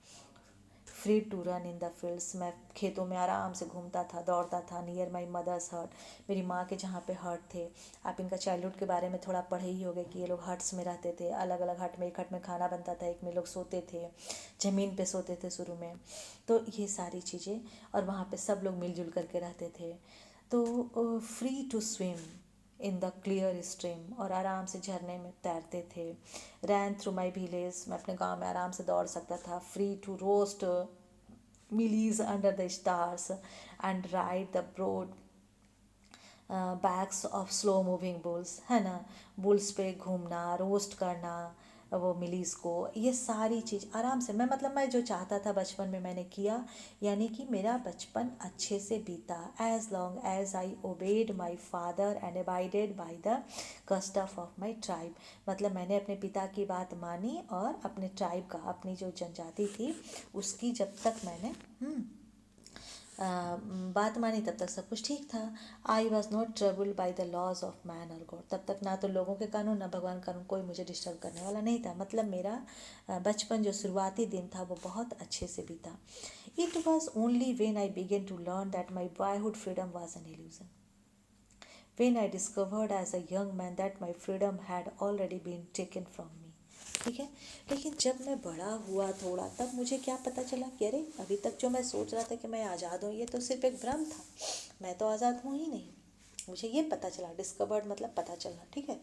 Free to run in the fields, मैं खेतों में आराम से घूमता था, दौड़ता था। नियर माई मदर्स हर्ट, मेरी माँ के जहाँ पे हर्ट थे। आप इनका चाइल्डहुड के बारे में थोड़ा पढ़े ही होगे कि ये लोग हट्स में रहते थे, अलग अलग हट में, एक हट में खाना बनता था, एक में लोग सोते थे, ज़मीन पे सोते थे शुरू में। तो ये सारी चीज़ें, और वहाँ पे सब लोग मिलजुल करके रहते थे। तो free to swim in the clear stream, और आराम से झरने में तैरते थे। रैन थ्रू माई विलेज, मैं अपने गांव में आराम से दौड़ सकता था। Free to roast mealies under the stars and ride the broad backs of slow moving bulls, है ना। बुल्स पे घूमना, रोस्ट करना वो मिलीज को, ये सारी चीज़ आराम से मैं, मतलब मैं जो चाहता था बचपन में मैंने किया। यानी कि मेरा बचपन अच्छे से बीता, as long as I obeyed my father and abided by the custom of my tribe, मतलब मैंने अपने पिता की बात मानी और अपने ट्राइब का, अपनी जो जनजाति थी उसकी जब तक मैंने बात मानी तब तक सब कुछ ठीक था। I was not troubled by the laws of man और गॉड, तब तक ना तो लोगों के कानून ना भगवान कानून कोई मुझे डिस्टर्ब करने वाला नहीं था। मतलब मेरा बचपन जो शुरुआती दिन था वो बहुत अच्छे से बीता। It was only when I began to learn that my boyhood freedom was an illusion, when I discovered as a young man that my freedom had already been taken from me, ठीक है। लेकिन जब मैं बड़ा हुआ थोड़ा, तब मुझे क्या पता चला कि अरे अभी तक जो मैं सोच रहा था कि मैं आज़ाद हूँ, ये तो सिर्फ एक भ्रम था, मैं तो आज़ाद हूँ ही नहीं। मुझे ये पता चला, डिस्कवर्ड मतलब पता चलना, ठीक है।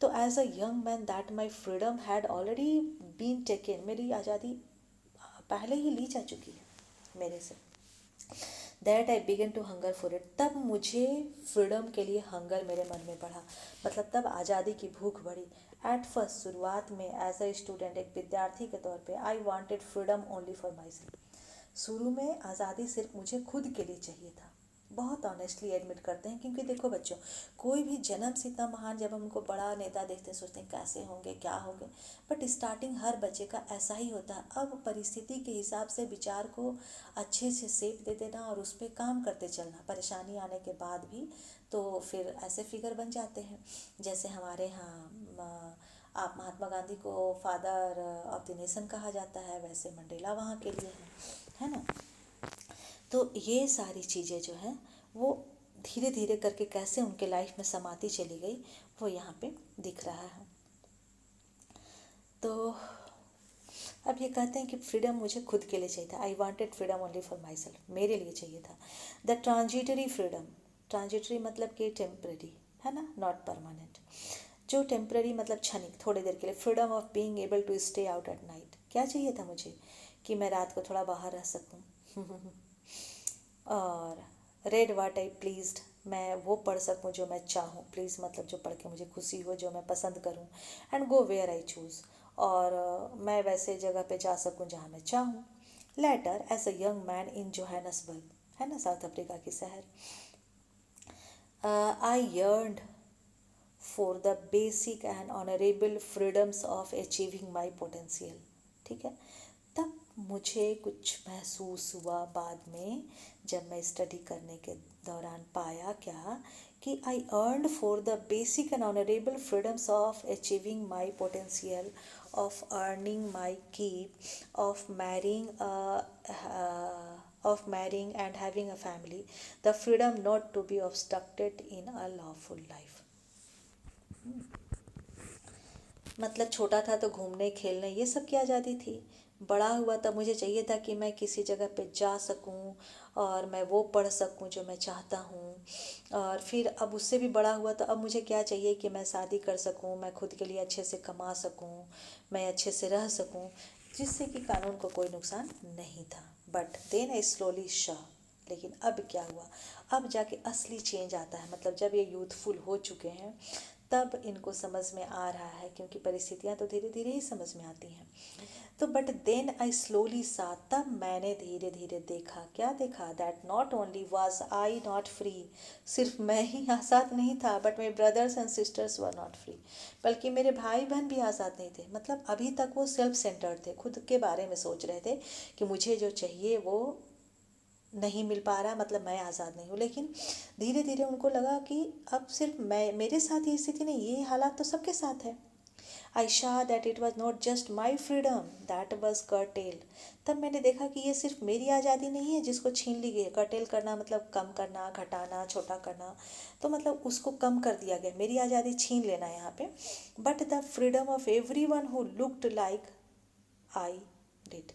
तो as a young man that my freedom had already been taken, मेरी आज़ादी पहले ही ली जा चुकी है मेरे से। That I began to hunger for it, तब मुझे फ्रीडम के लिए हंगर मेरे मन में बढ़ा, मतलब तब आज़ादी की भूख बढ़ी। एट फर्स्ट, शुरुआत में एज अ स्टूडेंट, एक विद्यार्थी के तौर पे, I wanted freedom only for my self, शुरू में आज़ादी सिर्फ मुझे खुद के लिए चाहिए था। बहुत ऑनेस्टली एडमिट करते हैं, क्योंकि देखो बच्चों, कोई भी जन्म से इतना महान, जब हम उनको बड़ा नेता देखते हैं सोचते हैं कैसे होंगे क्या होंगे, बट स्टार्टिंग हर बच्चे का ऐसा ही होता है। अब परिस्थिति के हिसाब से विचार को अच्छे से शेप दे देना और उस पर काम करते चलना, परेशानी आने के बाद भी तो फिर ऐसे फिगर बन जाते हैं। जैसे हमारे यहाँ आप महात्मा गांधी को फादर ऑफ द नेशन कहा जाता है, वैसे मंडेला वहाँ के लिए है ना। तो ये सारी चीज़ें जो हैं वो धीरे धीरे करके कैसे उनके लाइफ में समाती चली गई, वो यहाँ पे दिख रहा है। तो अब ये कहते हैं कि फ्रीडम मुझे खुद के लिए चाहिए था, I wanted freedom only for my self, मेरे लिए चाहिए था। द ट्रांजिटरी फ्रीडम, ट्रांजिटरी मतलब कि टेम्पररी, है ना, नॉट परमानेंट। जो टेम्पररी मतलब क्षणिक, थोड़ी देर के लिए। Freedom of being able to stay out at night, क्या चाहिए था मुझे, कि मैं रात को थोड़ा बाहर रह सकूँ। और रेड वाट आई प्लीज्ड, मैं वो पढ़ सकूँ जो मैं चाहूँ, प्लीज़ मतलब जो पढ़ के मुझे खुशी हो, जो मैं पसंद करूँ। And go where I choose, और मैं वैसे जगह पे जा सकूँ जहाँ मैं चाहूँ। Later as a young man in Johannesburg, है ना, साउथ अफ्रीका की शहर, I yearned for the basic and honourable freedoms of achieving my potential, ठीक है। तब मुझे कुछ महसूस हुआ बाद में, जब मैं स्टडी करने के दौरान पाया क्या कि I earned for the basic and honourable freedoms of achieving my potential, of earning my keep, of marrying and having a family, the freedom not to be obstructed in a lawful life. मतलब छोटा था तो घूमने खेलने ये सब की आज़ादी थी, बड़ा हुआ तब मुझे चाहिए था कि मैं किसी जगह पे जा सकूं और मैं वो पढ़ सकूं जो मैं चाहता हूं, और फिर अब उससे भी बड़ा हुआ तो अब मुझे क्या चाहिए कि मैं शादी कर सकूं, मैं खुद के लिए अच्छे से कमा सकूं, मैं अच्छे से रह सकूं, जिससे कि कानून को कोई नुकसान नहीं था. बट देन आई स्लोली शा, लेकिन अब क्या हुआ, अब जाके असली चेंज आता है. मतलब जब ये यूथफुल हो चुके हैं तब इनको समझ में आ रहा है, क्योंकि परिस्थितियां तो धीरे धीरे ही समझ में आती हैं. तो बट देन आई स्लोली सा, तब मैंने धीरे धीरे देखा, क्या देखा, that not only was I not free, सिर्फ मैं ही आज़ाद नहीं था, but my brothers and sisters were not free, बल्कि मेरे भाई बहन भी आज़ाद नहीं थे. मतलब अभी तक वो सेल्फ सेंटर्ड थे, खुद के बारे में सोच रहे थे कि मुझे जो चाहिए वो नहीं मिल पा रहा, मतलब मैं आज़ाद नहीं हूँ. लेकिन धीरे धीरे उनको लगा कि अब सिर्फ मैं, मेरे साथ ये स्थिति नहीं, ये हालात तो सबके साथ है. आई शा that it was not just my freedom that was cartel. तब मैंने देखा कि ये सिर्फ मेरी आज़ादी नहीं है जिसको छीन ली गई. कर्टेल करना मतलब कम करना, घटाना, छोटा करना, तो मतलब उसको कम कर दिया गया, मेरी आज़ादी छीन लेना यहाँ पे. But the freedom of every one who looked like I did.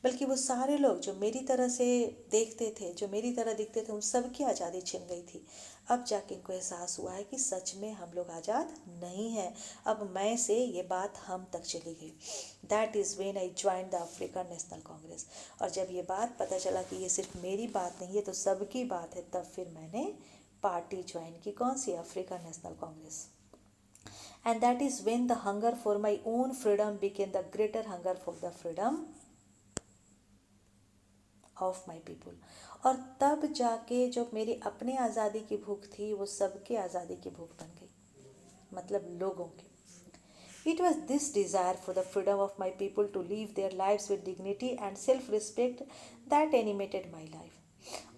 बल्कि वो सारे लोग जो मेरी तरह से देखते थे, जो मेरी तरह दिखते थे, उन सब की आज़ादी छिन गई थी. अब जाके इनको एहसास हुआ है कि सच में हम लोग आज़ाद नहीं हैं. अब मैं से ये बात हम तक चली गई. That is when I join the African National Congress. और जब ये बात पता चला कि ये सिर्फ मेरी बात नहीं है, तो सबकी बात है, तब फिर मैंने पार्टी ज्वाइन की. कौन सी? African National Congress. And that is when the hunger for my own freedom became the greater hunger for the freedom of my people. और तब जाके जो मेरी अपने आज़ादी की भूख थी वो सबके आज़ादी की भूख बन गई, मतलब लोगों की. It was this desire for the freedom of my people to live their lives with dignity and self-respect that animated my life.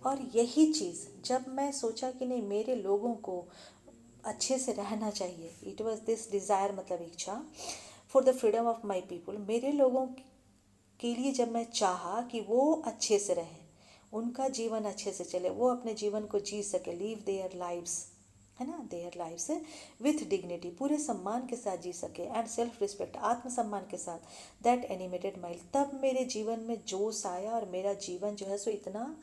और यही चीज़ जब मैं सोचा कि नहीं, मेरे लोगों को अच्छे से रहना चाहिए, इट वॉज दिस डिज़ायर, मतलब इच्छा, for the freedom of my people, मेरे लोगों के लिए जब मैं चाहा कि वो अच्छे से रहें, उनका जीवन अच्छे से चले, वो अपने जीवन को जी सके, लीव देयर लाइव्स, है ना, देयर लाइव्स विथ डिग्निटी, पूरे सम्मान के साथ जी सके, एंड सेल्फ रिस्पेक्ट, आत्मसम्मान के साथ, दैट एनिमेटेड माइल, तब मेरे जीवन में जोश आया और मेरा जीवन जो है सो इतना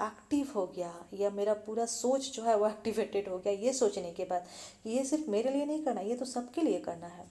एक्टिव हो गया, या मेरा पूरा सोच जो है वो एक्टिवेटेड हो गया ये सोचने के बाद कि ये सिर्फ मेरे लिए नहीं करना, ये तो सबके लिए करना है.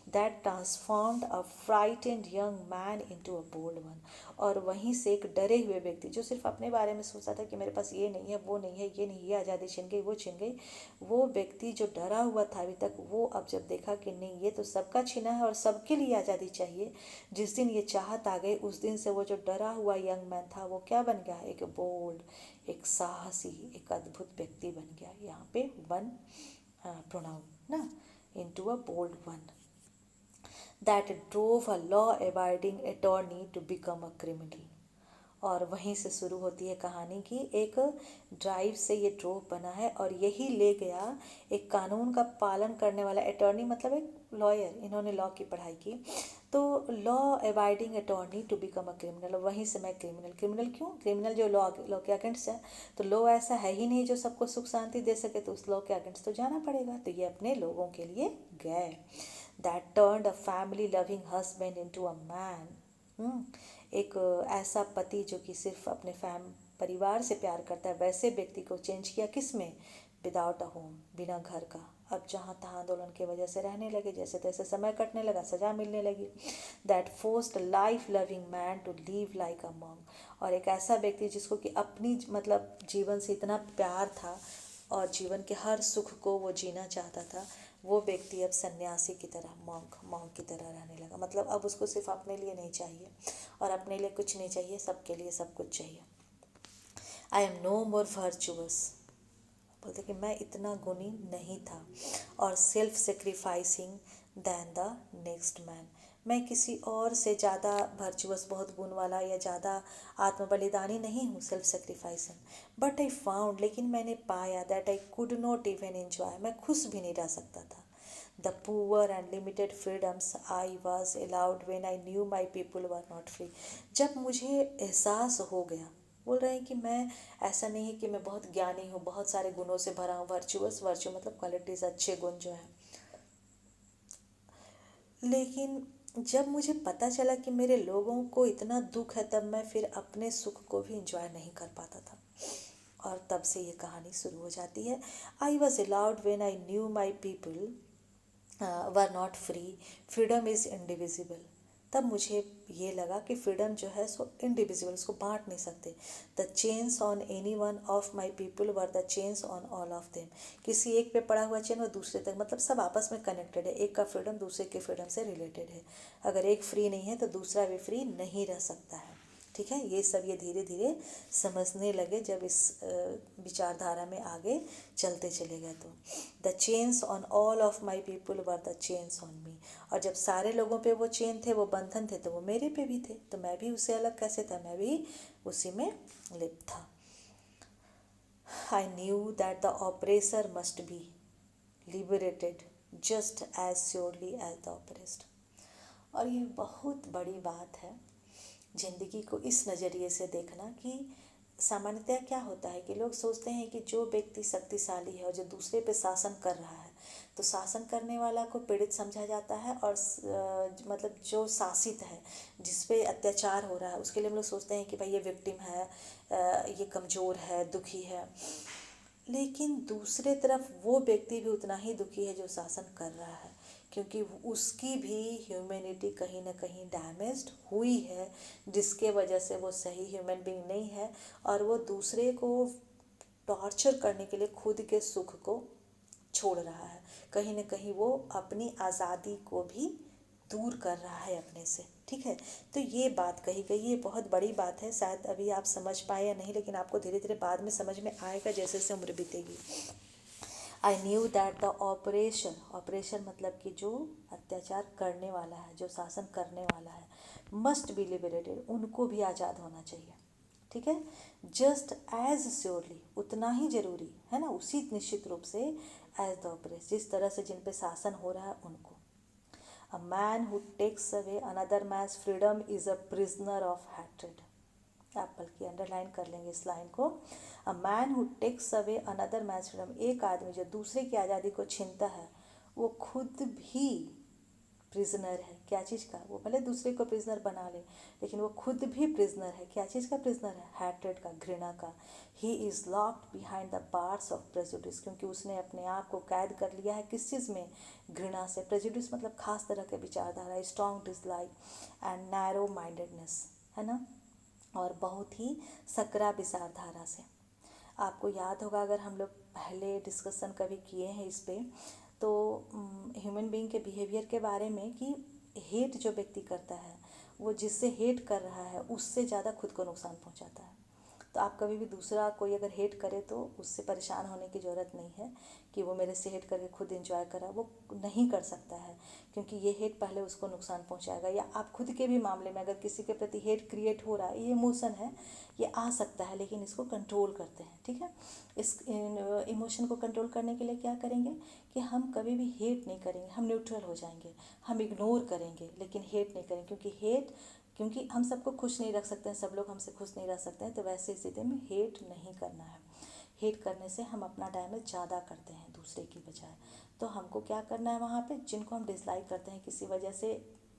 That transformed a frightened young man into a bold one. और वहीं से एक डरे हुए व्यक्ति जो सिर्फ अपने बारे में सोचता था कि मेरे पास ये नहीं है, वो नहीं है, ये नहीं, ये आज़ादी छिन गई, वो छिन गई, वो व्यक्ति जो डरा हुआ था अभी तक, वो अब जब देखा कि नहीं, ये तो सबका छीना है और सबके लिए आज़ादी चाहिए, जिस दिन ये चाहत आ गई उस दिन से वो जो डरा हुआ यंग मैन था वो क्या बन गया, एक बोल्ड, एक साहसी, एक अद्भुत व्यक्ति बन गया. यहाँ पे वन प्रोनाउन ना, into a bold one. That drove a law abiding attorney to become a criminal. और वहीं से शुरू होती है कहानी की, एक ड्राइव से ये ड्रोव बना है और यही ले गया एक कानून का पालन करने वाला अटॉर्नी, मतलब एक लॉयर, इन्होंने लॉ की पढ़ाई की, तो law abiding attorney to become a criminal. वहीं से मैं क्रिमिनल. क्रिमिनल क्यों? क्रिमिनल जो लॉ के अगेंस्ट है, तो लॉ ऐसा है ही नहीं जो सबको सुख शांति दे सके, तो उस लॉ के अगेंस्ट तो जाना पड़ेगा. तो ये अपने लोगों के लिए गए. That turned a family loving husband into a man. एक ऐसा पति जो कि सिर्फ अपने परिवार से प्यार करता है, वैसे व्यक्ति को चेंज किया. किस में? विदाउट अ होम, बिना घर का. अब जहाँ तहाँ आंदोलन की वजह से रहने लगे, जैसे तैसे समय कटने लगा, सज़ा मिलने लगी. That forced life loving man to live like a monk. और एक ऐसा व्यक्ति जिसको कि अपनी मतलब जीवन से इतना प्यार था और जीवन के हर सुख को वो जीना चाहता था, वो व्यक्ति अब सन्यासी की तरह, मॉन्क की तरह रहने लगा. मतलब अब उसको सिर्फ अपने लिए नहीं चाहिए और अपने लिए कुछ नहीं चाहिए, सबके लिए सब कुछ चाहिए. I am no more virtuous, बोलते कि मैं इतना गुणी नहीं था, और self sacrificing than the next man, मैं किसी और से ज़्यादा वर्चुअस, बहुत गुण वाला या ज़्यादा आत्म बलिदानी नहीं हूँ, self sacrificing. But I found, लेकिन मैंने पाया that I could not even enjoy, मैं खुश भी नहीं रह सकता था। The poor and limited freedoms I was allowed when I knew my people were not free. जब मुझे एहसास हो गया, बोल रहे हैं कि मैं, ऐसा नहीं है कि मैं बहुत ज्ञानी हूँ, बहुत सारे गुणों से भरा हूँ, वर्चुअस, वर्चू मतलब क्वालिटीज़, अच्छे गुण जो हैं, लेकिन जब मुझे पता चला कि मेरे लोगों को इतना दुख है, तब मैं फिर अपने सुख को भी इंजॉय नहीं कर पाता था। और तब से ये कहानी शुरू हो जाती है। I was allowed when I knew my people were not free, freedom is indivisible. तब मुझे ये लगा कि फ्रीडम जो है सो इंडिविजिबल, उसको बांट नहीं सकते। The chains on any one of my people were the chains on all of them. किसी एक पे पड़ा हुआ चेन वो दूसरे तक, मतलब सब आपस में कनेक्टेड है, एक का फ्रीडम दूसरे के फ्रीडम से रिलेटेड है। अगर एक फ्री नहीं है तो दूसरा भी फ्री नहीं रह सकता है। ठीक है, ये सब ये धीरे धीरे समझने लगे जब इस विचारधारा में आगे चलते चले गए। तो the chains on all of my people were the chains on me. और जब सारे लोगों पे वो चेन थे, वो बंधन थे, तो वो मेरे पे भी थे, तो मैं भी उससे अलग कैसे था, मैं भी उसी में लिप्त था। I knew that the oppressor must be liberated just as surely as the oppressed. और ये बहुत बड़ी बात है, ज़िंदगी को इस नज़रिए से देखना कि सामान्यतः क्या होता है कि लोग सोचते हैं कि जो व्यक्ति शक्तिशाली है और जो दूसरे पे शासन कर रहा है, तो शासन करने वाला को पीड़ित समझा जाता है, और मतलब जो शासित है, जिस पे अत्याचार हो रहा है, उसके लिए हम लोग सोचते हैं कि भाई ये विक्टिम है, ये कमज़ोर है, दुखी है। लेकिन दूसरे तरफ वो व्यक्ति भी उतना ही दुखी है जो शासन कर रहा है, क्योंकि उसकी भी ह्यूमैनिटी कहीं ना कहीं डैमेज्ड हुई है, जिसके वजह से वो सही ह्यूमन बीइंग नहीं है, और वो दूसरे को टॉर्चर करने के लिए खुद के सुख को छोड़ रहा है। कहीं ना कहीं वो अपनी आज़ादी को भी दूर कर रहा है अपने से। ठीक है, तो ये बात कही गई, ये बहुत बड़ी बात है। शायद अभी आप समझ पाए या नहीं, लेकिन आपको धीरे धीरे बाद में समझ में आएगा जैसे जैसे उम्र बीतेगी। I knew that the oppression, oppression मतलब कि जो अत्याचार करने वाला है, जो शासन करने वाला है, मस्ट बी लिबरेटेड, उनको भी आज़ाद होना चाहिए। ठीक है, जस्ट एज श्योरली, उतना ही जरूरी है ना, उसी निश्चित रूप से, एज द ऑपरेस, जिस तरह से जिन पे शासन हो रहा है उनको। A man who takes away another man's freedom is a prisoner of hatred. आप बल्कि अंडरलाइन कर लेंगे इस लाइन को। A man who takes away another man's freedom, एक आदमी जो दूसरे की आज़ादी को छीनता है, वो खुद भी प्रिजनर है। क्या चीज़ का? वो भले दूसरे को प्रिजनर बना ले, लेकिन वो खुद भी प्रिजनर है। क्या चीज़ का प्रिजनर है? हैट्रेड का, घृणा का। He is locked behind the bars of prejudice, क्योंकि उसने अपने आप को कैद कर लिया है किस चीज़ में? घृणा से। प्रेजुडिस मतलब खास तरह के विचारधारा, strong dislike and narrow mindedness, है ना, और बहुत ही सकरा विचारधारा से। आपको याद होगा, अगर हम लोग पहले डिस्कशन कभी किए हैं इस पे, तो ह्यूमन बीइंग के बिहेवियर के बारे में, कि हेट जो व्यक्ति करता है, वो जिससे हेट कर रहा है उससे ज़्यादा खुद को नुकसान पहुंचाता है। तो आप कभी भी दूसरा कोई अगर हेट करे तो उससे परेशान होने की ज़रूरत नहीं है कि वो मेरे से हेट करके खुद एंजॉय करा, वो नहीं कर सकता है, क्योंकि ये हेट पहले उसको नुकसान पहुंचाएगा। या आप खुद के भी मामले में अगर किसी के प्रति हेट क्रिएट हो रहा है, ये इमोशन है, ये आ सकता है, लेकिन इसको कंट्रोल करते हैं। ठीक है, इस इमोशन को कंट्रोल करने के लिए क्या करेंगे कि हम कभी भी हेट नहीं करेंगे, हम न्यूट्रल हो जाएंगे, हम इग्नोर करेंगे, लेकिन हेट नहीं करेंगे, क्योंकि हम सबको खुश नहीं रख सकते हैं, सब लोग हमसे खुश नहीं रह सकते हैं। तो वैसे स्थिति में हेट नहीं करना है। हेट करने से हम अपना डैमेज ज़्यादा करते हैं दूसरे की बजाय। तो हमको क्या करना है, वहाँ पे जिनको हम डिसलाइक करते हैं, किसी वजह से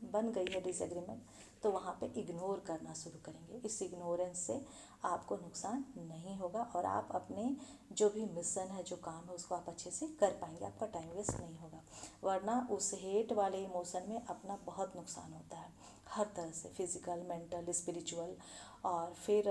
बन गई है डिसएग्रीमेंट, तो वहाँ पे इग्नोर करना शुरू करेंगे। इस इग्नोरेंस से आपको नुकसान नहीं होगा, और आप अपने जो भी मिशन है, जो काम है, उसको आप अच्छे से कर पाएंगे, आपका टाइम वेस्ट नहीं होगा। वरना उस हेट वाले इमोशन में अपना बहुत नुकसान होता है, हर तरह से, फिज़िकल, मेंटल, स्पिरिचुअल, और फिर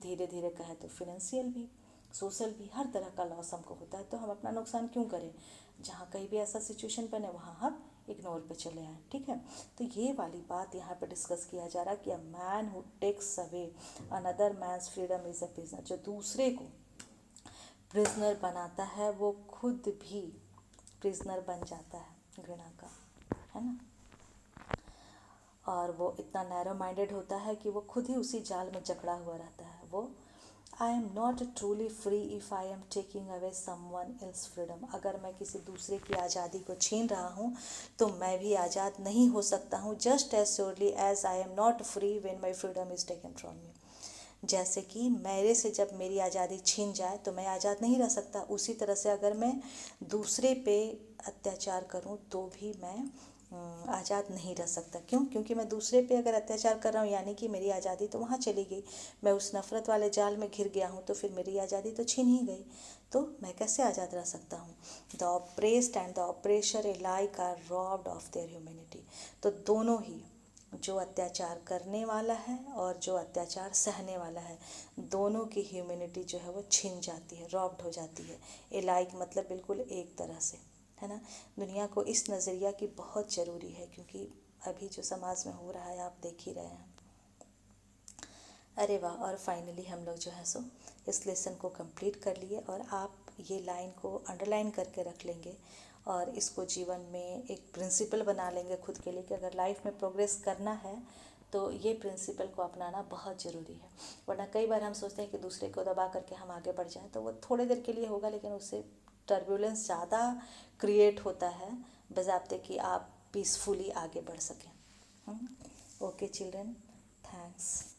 धीरे धीरे कहे तो फिनेंशियल भी, सोशल भी, हर तरह का लॉस हमको होता है। तो हम अपना नुकसान क्यों करें? जहाँ कहीं भी ऐसा सिचुएशन बने वहाँ हम इग्नोर पे चले आएँ। ठीक है, तो ये वाली बात यहाँ पे डिस्कस किया जा रहा है कि a man who takes away another man's freedom is a prisoner, जो दूसरे को प्रिजनर बनाता है वो खुद भी प्रिजनर बन जाता है घृणा का, है ना। और वो इतना नैरो माइंडेड होता है कि वो खुद ही उसी जाल में जकड़ा हुआ रहता है। वो आई am not truly free if I am taking away someone else freedom. अगर मैं किसी दूसरे की आज़ादी को छीन रहा हूँ तो मैं भी आज़ाद नहीं हो सकता हूँ, just as surely as I am not free when my freedom is taken from me. जैसे कि मेरे से जब मेरी आज़ादी छीन जाए तो मैं आज़ाद नहीं रह सकता, उसी तरह से अगर मैं दूसरे पे अत्याचार करूं तो भी मैं आज़ाद नहीं रह सकता। क्यों? क्योंकि मैं दूसरे पे अगर अत्याचार कर रहा हूँ यानी कि मेरी आज़ादी तो वहाँ चली गई, मैं उस नफ़रत वाले जाल में घिर गया हूँ, तो फिर मेरी आज़ादी तो छीन ही गई, तो मैं कैसे आज़ाद रह सकता हूँ। The oppressed and the oppressor alike are robbed of their humanity. तो दोनों ही, जो अत्याचार करने वाला है और जो अत्याचार सहने वाला है, दोनों की ह्यूमैनिटी जो है वो छिन जाती है, रॉब्ड हो जाती है। एलाइक मतलब बिल्कुल एक तरह से, है ना। दुनिया को इस नज़रिया की बहुत ज़रूरी है, क्योंकि अभी जो समाज में हो रहा है आप देख ही रहे हैं। अरे वाह। और फाइनली हम लोग जो है सो इस लेसन को कंप्लीट कर लिए, और आप ये लाइन को अंडरलाइन करके रख लेंगे और इसको जीवन में एक प्रिंसिपल बना लेंगे खुद के लिए कि अगर लाइफ में प्रोग्रेस करना है तो ये प्रिंसिपल को अपनाना बहुत ज़रूरी है। वरना कई बार हम सोचते हैं कि दूसरे को दबा करके हम आगे बढ़ जाएं, तो वो थोड़ी देर के लिए होगा, लेकिन उससे टर्बुलेंस ज़्यादा क्रिएट होता है बजाते कि आप पीसफुली आगे बढ़ सकें। Okay children, thanks.